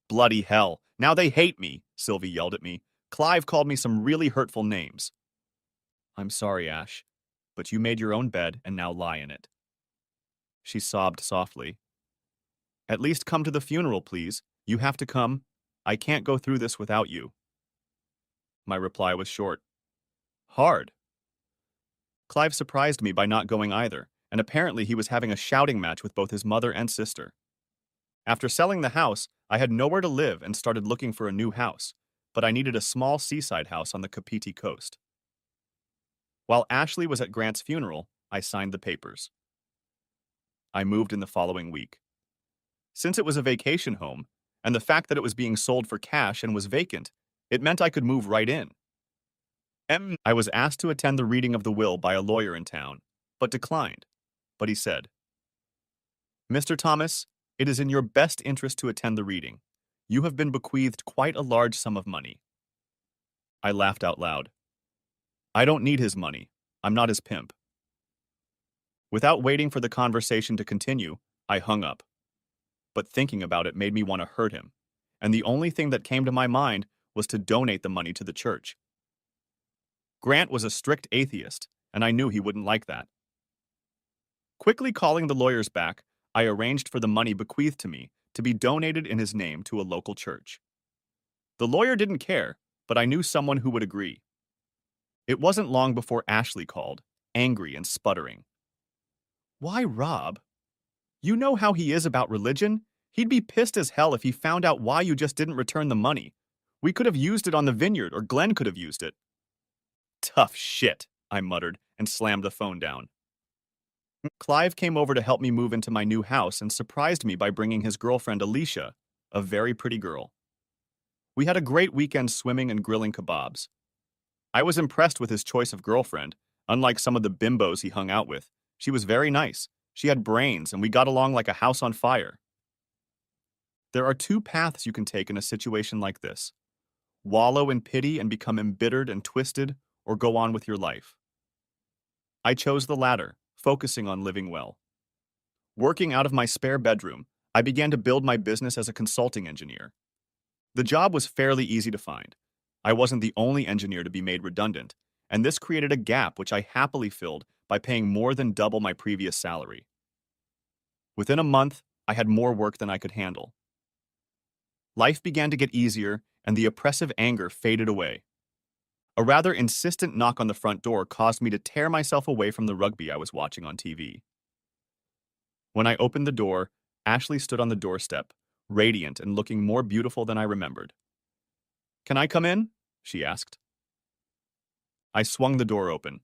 Bloody hell. Now they hate me, Sylvie yelled at me. Clive called me some really hurtful names. I'm sorry, Ash, but you made your own bed and now lie in it. She sobbed softly. At least come to the funeral, please. You have to come. I can't go through this without you. My reply was short. Hard. Clive surprised me by not going either, and apparently he was having a shouting match with both his mother and sister. After selling the house, I had nowhere to live and started looking for a new house, but I needed a small seaside house on the Kapiti coast. While Ashley was at Grant's funeral, I signed the papers. I moved in the following week. Since it was a vacation home, and the fact that it was being sold for cash and was vacant, it meant I could move right in. I was asked to attend the reading of the will by a lawyer in town, but declined. But he said, Mr. Thomas, it is in your best interest to attend the reading. You have been bequeathed quite a large sum of money. I laughed out loud. I don't need his money. I'm not his pimp. Without waiting for the conversation to continue, I hung up. But thinking about it made me want to hurt him, and the only thing that came to my mind was to donate the money to the church. Grant was a strict atheist, and I knew he wouldn't like that. Quickly calling the lawyers back, I arranged for the money bequeathed to me to be donated in his name to a local church. The lawyer didn't care, but I knew someone who would agree. It wasn't long before Ashley called, angry and sputtering. Why, Rob? You know how he is about religion? He'd be pissed as hell if he found out why you just didn't return the money. We could have used it on the vineyard, or Glenn could have used it. Tough shit, I muttered and slammed the phone down. Clive came over to help me move into my new house and surprised me by bringing his girlfriend Alicia, a very pretty girl. We had a great weekend swimming and grilling kebabs. I was impressed with his choice of girlfriend. Unlike some of the bimbos he hung out with, she was very nice. She had brains, and we got along like a house on fire. There are two paths you can take in a situation like this: wallow in pity and become embittered and twisted, or go on with your life. I chose the latter, focusing on living well. Working out of my spare bedroom, I began to build my business as a consulting engineer. The job was fairly easy to find. I wasn't the only engineer to be made redundant, and this created a gap which I happily filled by paying more than double my previous salary. Within a month, I had more work than I could handle. Life began to get easier, and the oppressive anger faded away. A rather insistent knock on the front door caused me to tear myself away from the rugby I was watching on TV. When I opened the door, Ashley stood on the doorstep, radiant and looking more beautiful than I remembered. "Can I come in?" she asked. I swung the door open.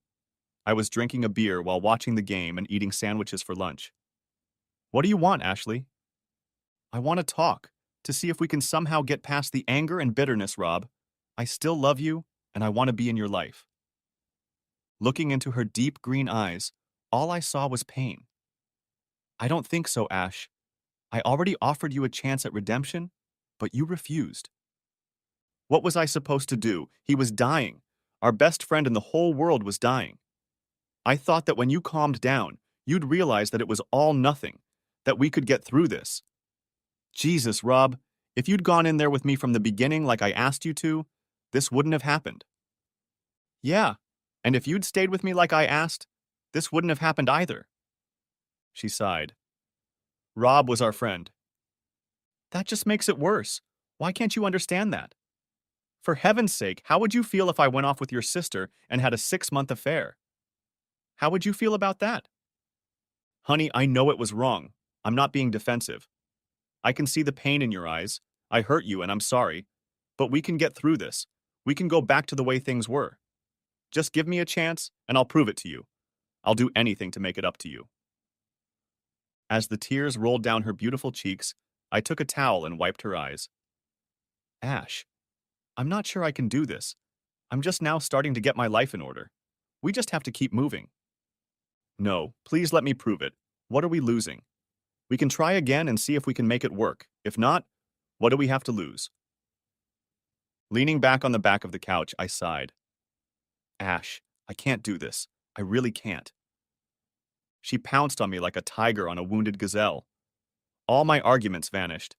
I was drinking a beer while watching the game and eating sandwiches for lunch. "What do you want, Ashley?" "I want to talk, to see if we can somehow get past the anger and bitterness, Rob. I still love you, and I want to be in your life." Looking into her deep green eyes, all I saw was pain. "I don't think so, Ash. I already offered you a chance at redemption, but you refused." What was I supposed to do? He was dying. Our best friend in the whole world was dying. I thought that when you calmed down, you'd realize that it was all nothing, that we could get through this. Jesus, Rob, if you'd gone in there with me from the beginning like I asked you to, this wouldn't have happened. Yeah, and if you'd stayed with me like I asked, this wouldn't have happened either. She sighed. Rob was our friend. That just makes it worse. Why can't you understand that? For heaven's sake, how would you feel if I went off with your sister and had a 6-month affair? How would you feel about that? Honey, I know it was wrong. I'm not being defensive. I can see the pain in your eyes. I hurt you and I'm sorry. But we can get through this. We can go back to the way things were. Just give me a chance and I'll prove it to you. I'll do anything to make it up to you. As the tears rolled down her beautiful cheeks, I took a towel and wiped her eyes. Ash, I'm not sure I can do this. I'm just now starting to get my life in order. We just have to keep moving. No, please let me prove it. What are we losing? We can try again and see if we can make it work. If not, what do we have to lose? Leaning back on the back of the couch, I sighed. Ash, I can't do this. I really can't. She pounced on me like a tiger on a wounded gazelle. All my arguments vanished.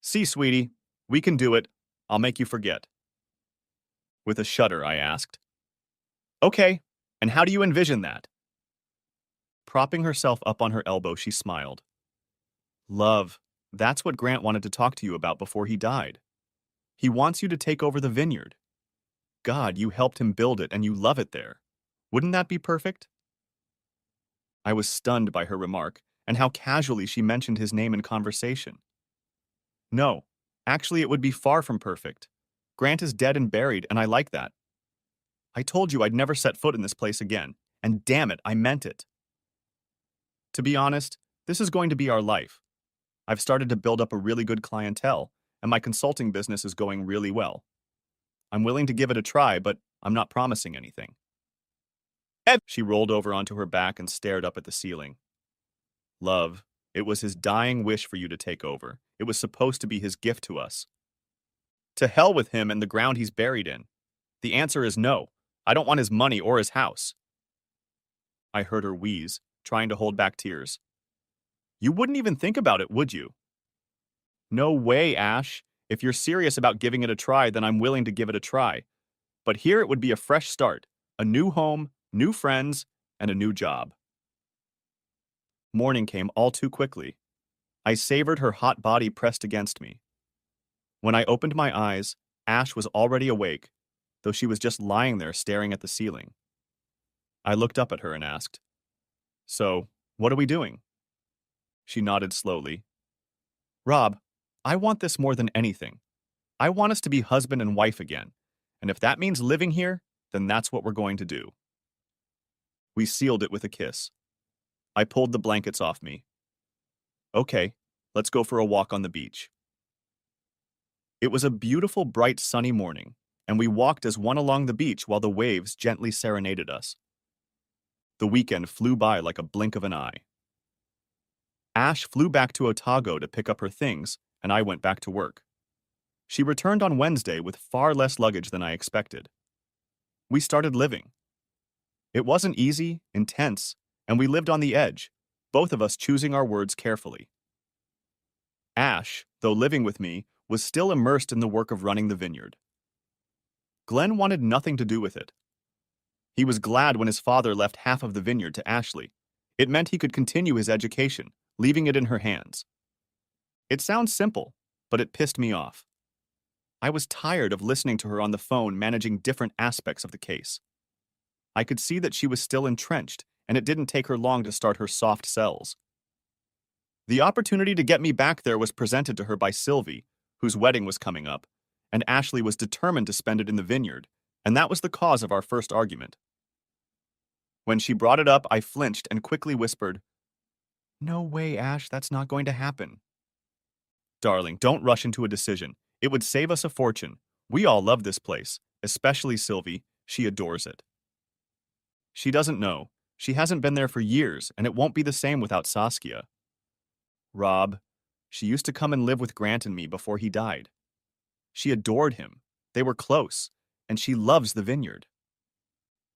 See, sweetie, we can do it. I'll make you forget. With a shudder, I asked. Okay, and how do you envision that? Propping herself up on her elbow, she smiled. Love, that's what Grant wanted to talk to you about before he died. He wants you to take over the vineyard. God, you helped him build it and you love it there. Wouldn't that be perfect? I was stunned by her remark and how casually she mentioned his name in conversation. No, actually it would be far from perfect. Grant is dead and buried, and I like that. I told you I'd never set foot in this place again, and damn it, I meant it. To be honest, this is going to be our life. I've started to build up a really good clientele, and my consulting business is going really well. I'm willing to give it a try, but I'm not promising anything. She rolled over onto her back and stared up at the ceiling. Love, it was his dying wish for you to take over. It was supposed to be his gift to us. To hell with him and the ground he's buried in. The answer is no. I don't want his money or his house. I heard her wheeze, trying to hold back tears. You wouldn't even think about it, would you? No way, Ash. If you're serious about giving it a try, then I'm willing to give it a try. But here it would be a fresh start, a new home, new friends, and a new job. Morning came all too quickly. I savored her hot body pressed against me. When I opened my eyes, Ash was already awake, though she was just lying there staring at the ceiling. I looked up at her and asked, "So, what are we doing?" She nodded slowly. "Rob, I want this more than anything. I want us to be husband and wife again, and if that means living here, then that's what we're going to do." We sealed it with a kiss. I pulled the blankets off me. "Okay, let's go for a walk on the beach." It was a beautiful, bright, sunny morning, and we walked as one along the beach while the waves gently serenaded us. The weekend flew by like a blink of an eye. Ash flew back to Otago to pick up her things, and I went back to work. She returned on Wednesday with far less luggage than I expected. We started living. It wasn't easy, intense, and we lived on the edge, both of us choosing our words carefully. Ash, though living with me, was still immersed in the work of running the vineyard. Glenn wanted nothing to do with it. He was glad when his father left half of the vineyard to Ashley. It meant he could continue his education, leaving it in her hands. It sounds simple, but it pissed me off. I was tired of listening to her on the phone managing different aspects of the case. I could see that she was still entrenched, and it didn't take her long to start her soft sells. The opportunity to get me back there was presented to her by Sylvie, whose wedding was coming up, and Ashley was determined to spend it in the vineyard, and that was the cause of our first argument. When she brought it up, I flinched and quickly whispered, "No way, Ash, that's not going to happen." "Darling, don't rush into a decision. It would save us a fortune. We all love this place, especially Sylvie. She adores it." "She doesn't know. She hasn't been there for years, and it won't be the same without Saskia." "Rob, she used to come and live with Grant and me before he died. She adored him. They were close, and she loves the vineyard."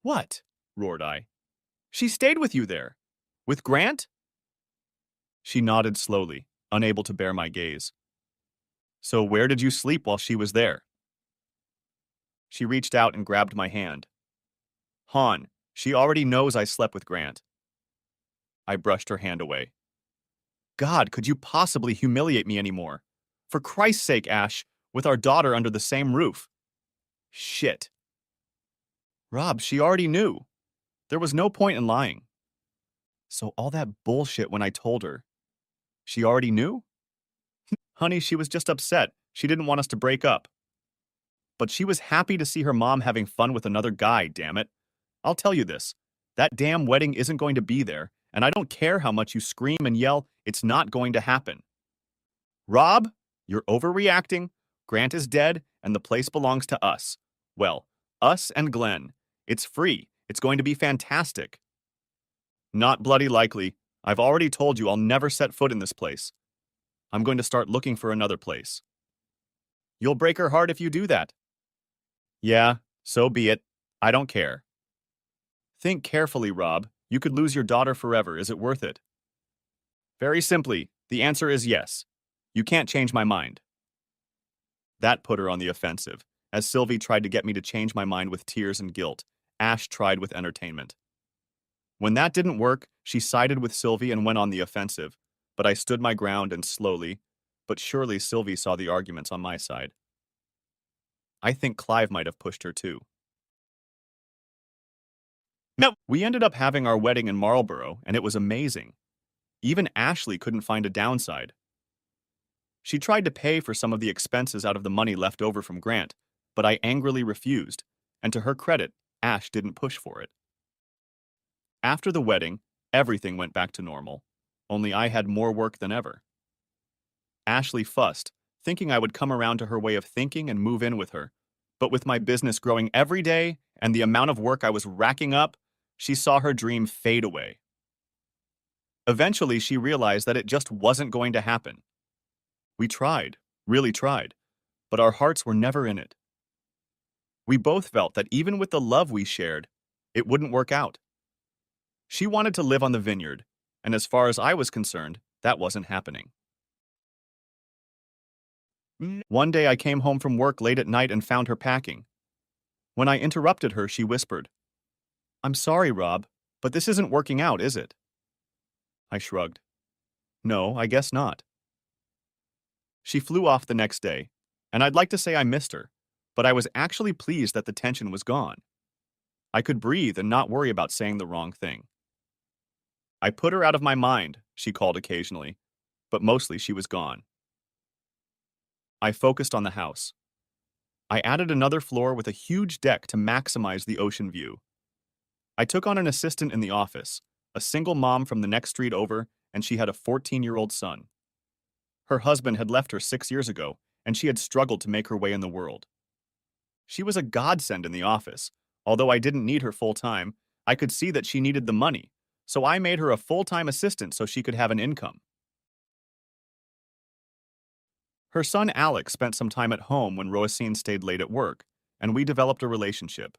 "What?" roared I. "She stayed with you there? With Grant?" She nodded slowly, unable to bear my gaze. "So where did you sleep while she was there?" She reached out and grabbed my hand. "Han, she already knows I slept with Grant." I brushed her hand away. "God, could you possibly humiliate me anymore? For Christ's sake, Ash, with our daughter under the same roof." "Shit." "Rob, she already knew. There was no point in lying." "So all that bullshit when I told her. She already knew?" "Honey, she was just upset. She didn't want us to break up." "But she was happy to see her mom having fun with another guy, damn it. I'll tell you this. That damn wedding isn't going to be there, and I don't care how much you scream and yell, it's not going to happen." "Rob, you're overreacting. Grant is dead, and the place belongs to us. Well, us and Glenn. It's free. It's going to be fantastic." "Not bloody likely. I've already told you I'll never set foot in this place. I'm going to start looking for another place." "You'll break her heart if you do that." "Yeah, so be it. I don't care." "Think carefully, Rob. You could lose your daughter forever. Is it worth it?" "Very simply, the answer is yes. You can't change my mind." That put her on the offensive. As Sylvie tried to get me to change my mind with tears and guilt, Ash tried with entertainment. When that didn't work, she sided with Sylvie and went on the offensive, but I stood my ground and slowly, but surely Sylvie saw the arguments on my side. I think Clive might have pushed her too. No. We ended up having our wedding in Marlborough, and it was amazing. Even Ashley couldn't find a downside. She tried to pay for some of the expenses out of the money left over from Grant, but I angrily refused, and to her credit, Ash didn't push for it. After the wedding, everything went back to normal, only I had more work than ever. Ashley fussed, thinking I would come around to her way of thinking and move in with her, But with my business growing every day and the amount of work I was racking up, she saw her dream fade away. Eventually, she realized that it just wasn't going to happen. We tried, really tried, but our hearts were never in it. We both felt that even with the love we shared, it wouldn't work out. She wanted to live on the vineyard, and as far as I was concerned, that wasn't happening. One day I came home from work late at night and found her packing. When I interrupted her, she whispered, "I'm sorry, Rob, but this isn't working out, is it?" I shrugged. "No, I guess not." She flew off the next day, and I'd like to say I missed her, but I was actually pleased that the tension was gone. I could breathe and not worry about saying the wrong thing. I put her out of my mind, she called occasionally, but mostly she was gone. I focused on the house. I added another floor with a huge deck to maximize the ocean view. I took on an assistant in the office, a single mom from the next street over, and she had a 14-year-old son. Her husband had left her 6 years ago, and she had struggled to make her way in the world. She was a godsend in the office. Although I didn't need her full-time, I could see that she needed the money, so I made her a full-time assistant so she could have an income. Her son Alex spent some time at home when Roisin stayed late at work, and we developed a relationship.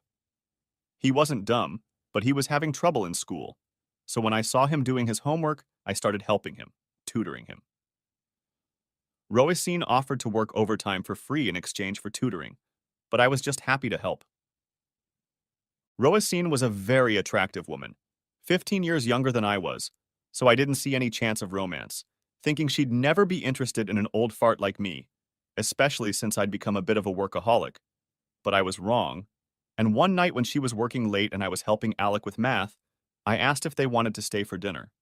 He wasn't dumb, but he was having trouble in school, so when I saw him doing his homework, I started helping him, tutoring him. Roisin offered to work overtime for free in exchange for tutoring, but I was just happy to help. Roisin was a very attractive woman, 15 years younger than I was, so I didn't see any chance of romance, thinking she'd never be interested in an old fart like me, especially since I'd become a bit of a workaholic. But I was wrong, and one night when she was working late and I was helping Alec with math, I asked if they wanted to stay for dinner.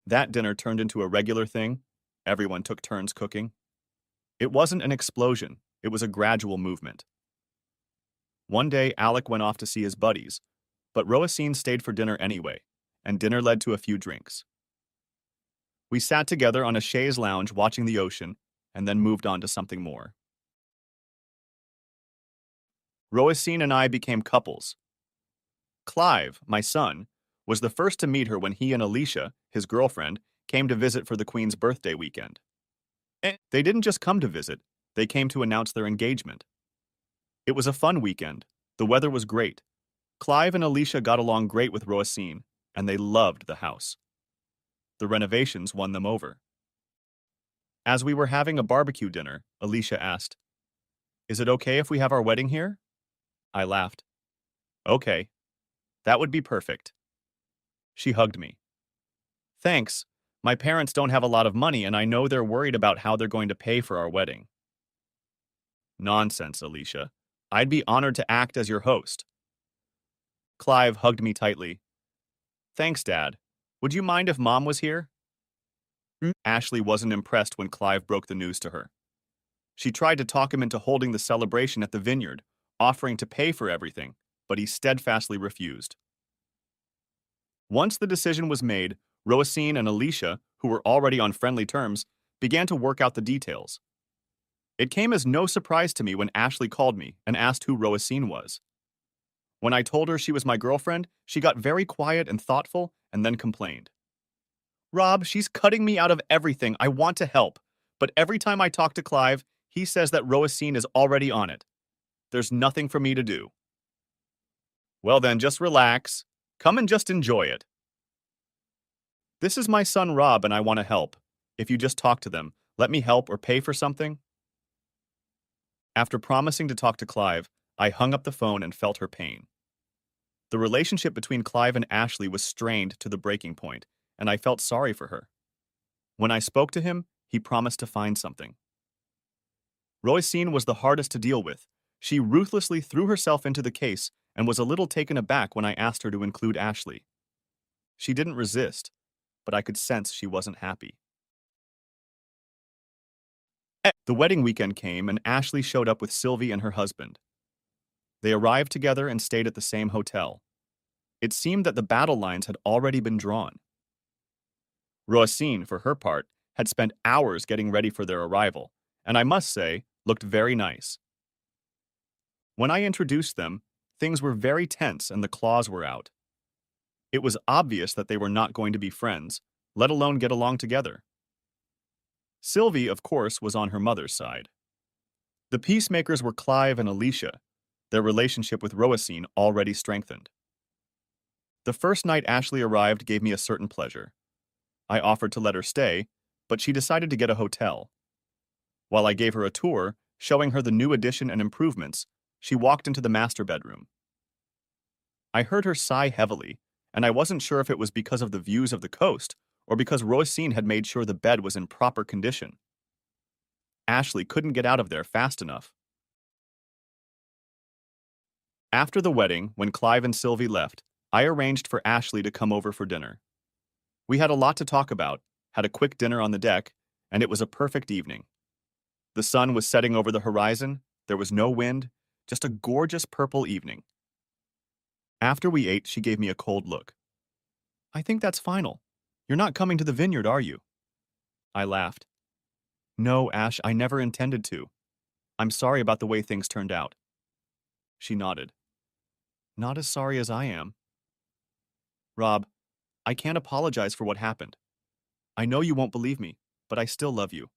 That dinner turned into a regular thing. Everyone took turns cooking. It wasn't an explosion, it was a gradual movement. One day, Alec went off to see his buddies, but Roisin stayed for dinner anyway, and dinner led to a few drinks. We sat together on a chaise lounge watching the ocean, and then moved on to something more. Roisin and I became couples. Clive, my son, was the first to meet her when he and Alicia, his girlfriend, came to visit for the Queen's birthday weekend. They didn't just come to visit, they came to announce their engagement. It was a fun weekend. The weather was great. Clive and Alicia got along great with Roisin, and they loved the house. The renovations won them over. As we were having a barbecue dinner, Alicia asked, "Is it okay if we have our wedding here?" I laughed. "Okay. That would be perfect." She hugged me. "Thanks. My parents don't have a lot of money, and I know they're worried about how they're going to pay for our wedding." "Nonsense, Alicia. I'd be honored to act as your host." Clive hugged me tightly. "Thanks, Dad. Would you mind if Mom was here?" Ashley wasn't impressed when Clive broke the news to her. She tried to talk him into holding the celebration at the vineyard, offering to pay for everything, but he steadfastly refused. Once the decision was made, Roisin and Alicia, who were already on friendly terms, began to work out the details. It came as no surprise to me when Ashley called me and asked who Roisin was. When I told her she was my girlfriend, she got very quiet and thoughtful and then complained. "Rob, she's cutting me out of everything. I want to help. But every time I talk to Clive, he says that Roisin is already on it. There's nothing for me to do." "Well then, just relax. Come and just enjoy it." "This is my son Rob and I want to help. If you just talk to them, let me help or pay for something." After promising to talk to Clive, I hung up the phone and felt her pain. The relationship between Clive and Ashley was strained to the breaking point, and I felt sorry for her. When I spoke to him, he promised to find something. Roisin was the hardest to deal with. She ruthlessly threw herself into the case and was a little taken aback when I asked her to include Ashley. She didn't resist, but I could sense she wasn't happy. The wedding weekend came and Ashley showed up with Sylvie and her husband. They arrived together and stayed at the same hotel. It seemed that the battle lines had already been drawn. Roisin, for her part, had spent hours getting ready for their arrival, and I must say, looked very nice. When I introduced them, things were very tense and the claws were out. It was obvious that they were not going to be friends, let alone get along together. Sylvie, of course, was on her mother's side. The peacemakers were Clive and Alicia, their relationship with Roisin already strengthened. The first night Ashley arrived gave me a certain pleasure. I offered to let her stay, but she decided to get a hotel. While I gave her a tour, showing her the new addition and improvements, she walked into the master bedroom. I heard her sigh heavily, and I wasn't sure if it was because of the views of the coast or because Roisin had made sure the bed was in proper condition. Ashley couldn't get out of there fast enough. After the wedding, when Clive and Sylvie left, I arranged for Ashley to come over for dinner. We had a lot to talk about, had a quick dinner on the deck, and it was a perfect evening. The sun was setting over the horizon, there was no wind, just a gorgeous purple evening. After we ate, she gave me a cold look. "I think that's final. You're not coming to the vineyard, are you?" I laughed. "No, Ash, I never intended to. I'm sorry about the way things turned out." She nodded. "Not as sorry as I am." "Rob, I can't apologize for what happened. I know you won't believe me, but I still love you.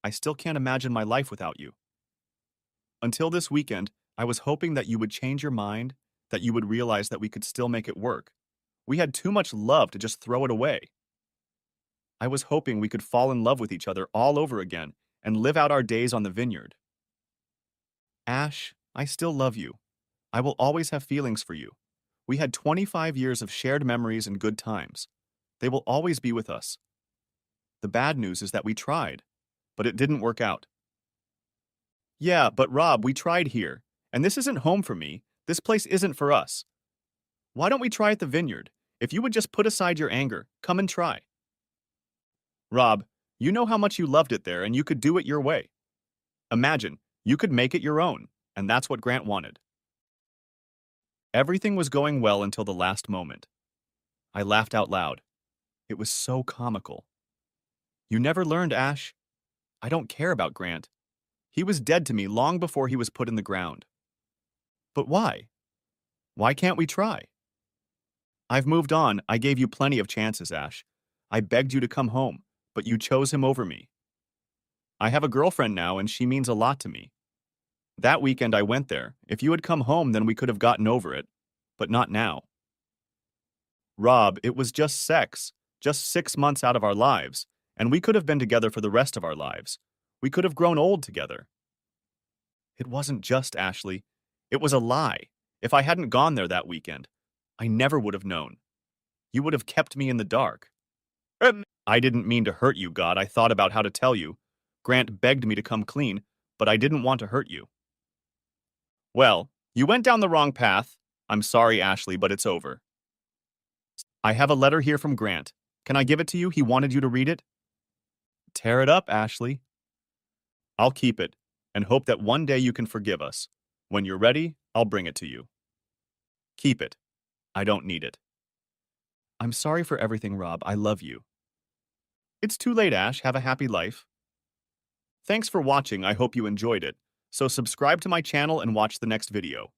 I still can't imagine my life without you. Until this weekend, I was hoping that you would change your mind, that you would realize that we could still make it work. We had too much love to just throw it away. I was hoping we could fall in love with each other all over again and live out our days on the vineyard. Ash, I still love you. I will always have feelings for you. We had 25 years of shared memories and good times. They will always be with us. The bad news is that we tried, but it didn't work out." "Yeah, but Rob, we tried here, and this isn't home for me. This place isn't for us. Why don't we try at the vineyard? If you would just put aside your anger, come and try." "Rob, you know how much you loved it there and you could do it your way. Imagine, you could make it your own, and that's what Grant wanted." Everything was going well until the last moment. I laughed out loud. It was so comical. "You never learned, Ash. I don't care about Grant. He was dead to me long before he was put in the ground." "But why? Why can't we try?" "I've moved on. I gave you plenty of chances, Ash. I begged you to come home, but you chose him over me. I have a girlfriend now, and she means a lot to me. That weekend I went there. If you had come home, then we could have gotten over it. But not now." "Rob, it was just sex. Just 6 months out of our lives. And we could have been together for the rest of our lives. We could have grown old together." "It wasn't just, Ashley. It was a lie. If I hadn't gone there that weekend, I never would have known. You would have kept me in the dark." "I didn't mean to hurt you, God. I thought about how to tell you. Grant begged me to come clean, but I didn't want to hurt you." "Well, you went down the wrong path. I'm sorry, Ashley, but it's over. I have a letter here from Grant. Can I give it to you? He wanted you to read it." "Tear it up, Ashley." "I'll keep it, and hope that one day you can forgive us. When you're ready, I'll bring it to you." "Keep it. I don't need it." "I'm sorry for everything, Rob. I love you." "It's too late, Ash. Have a happy life." Thanks for watching. I hope you enjoyed it. So subscribe to my channel and watch the next video.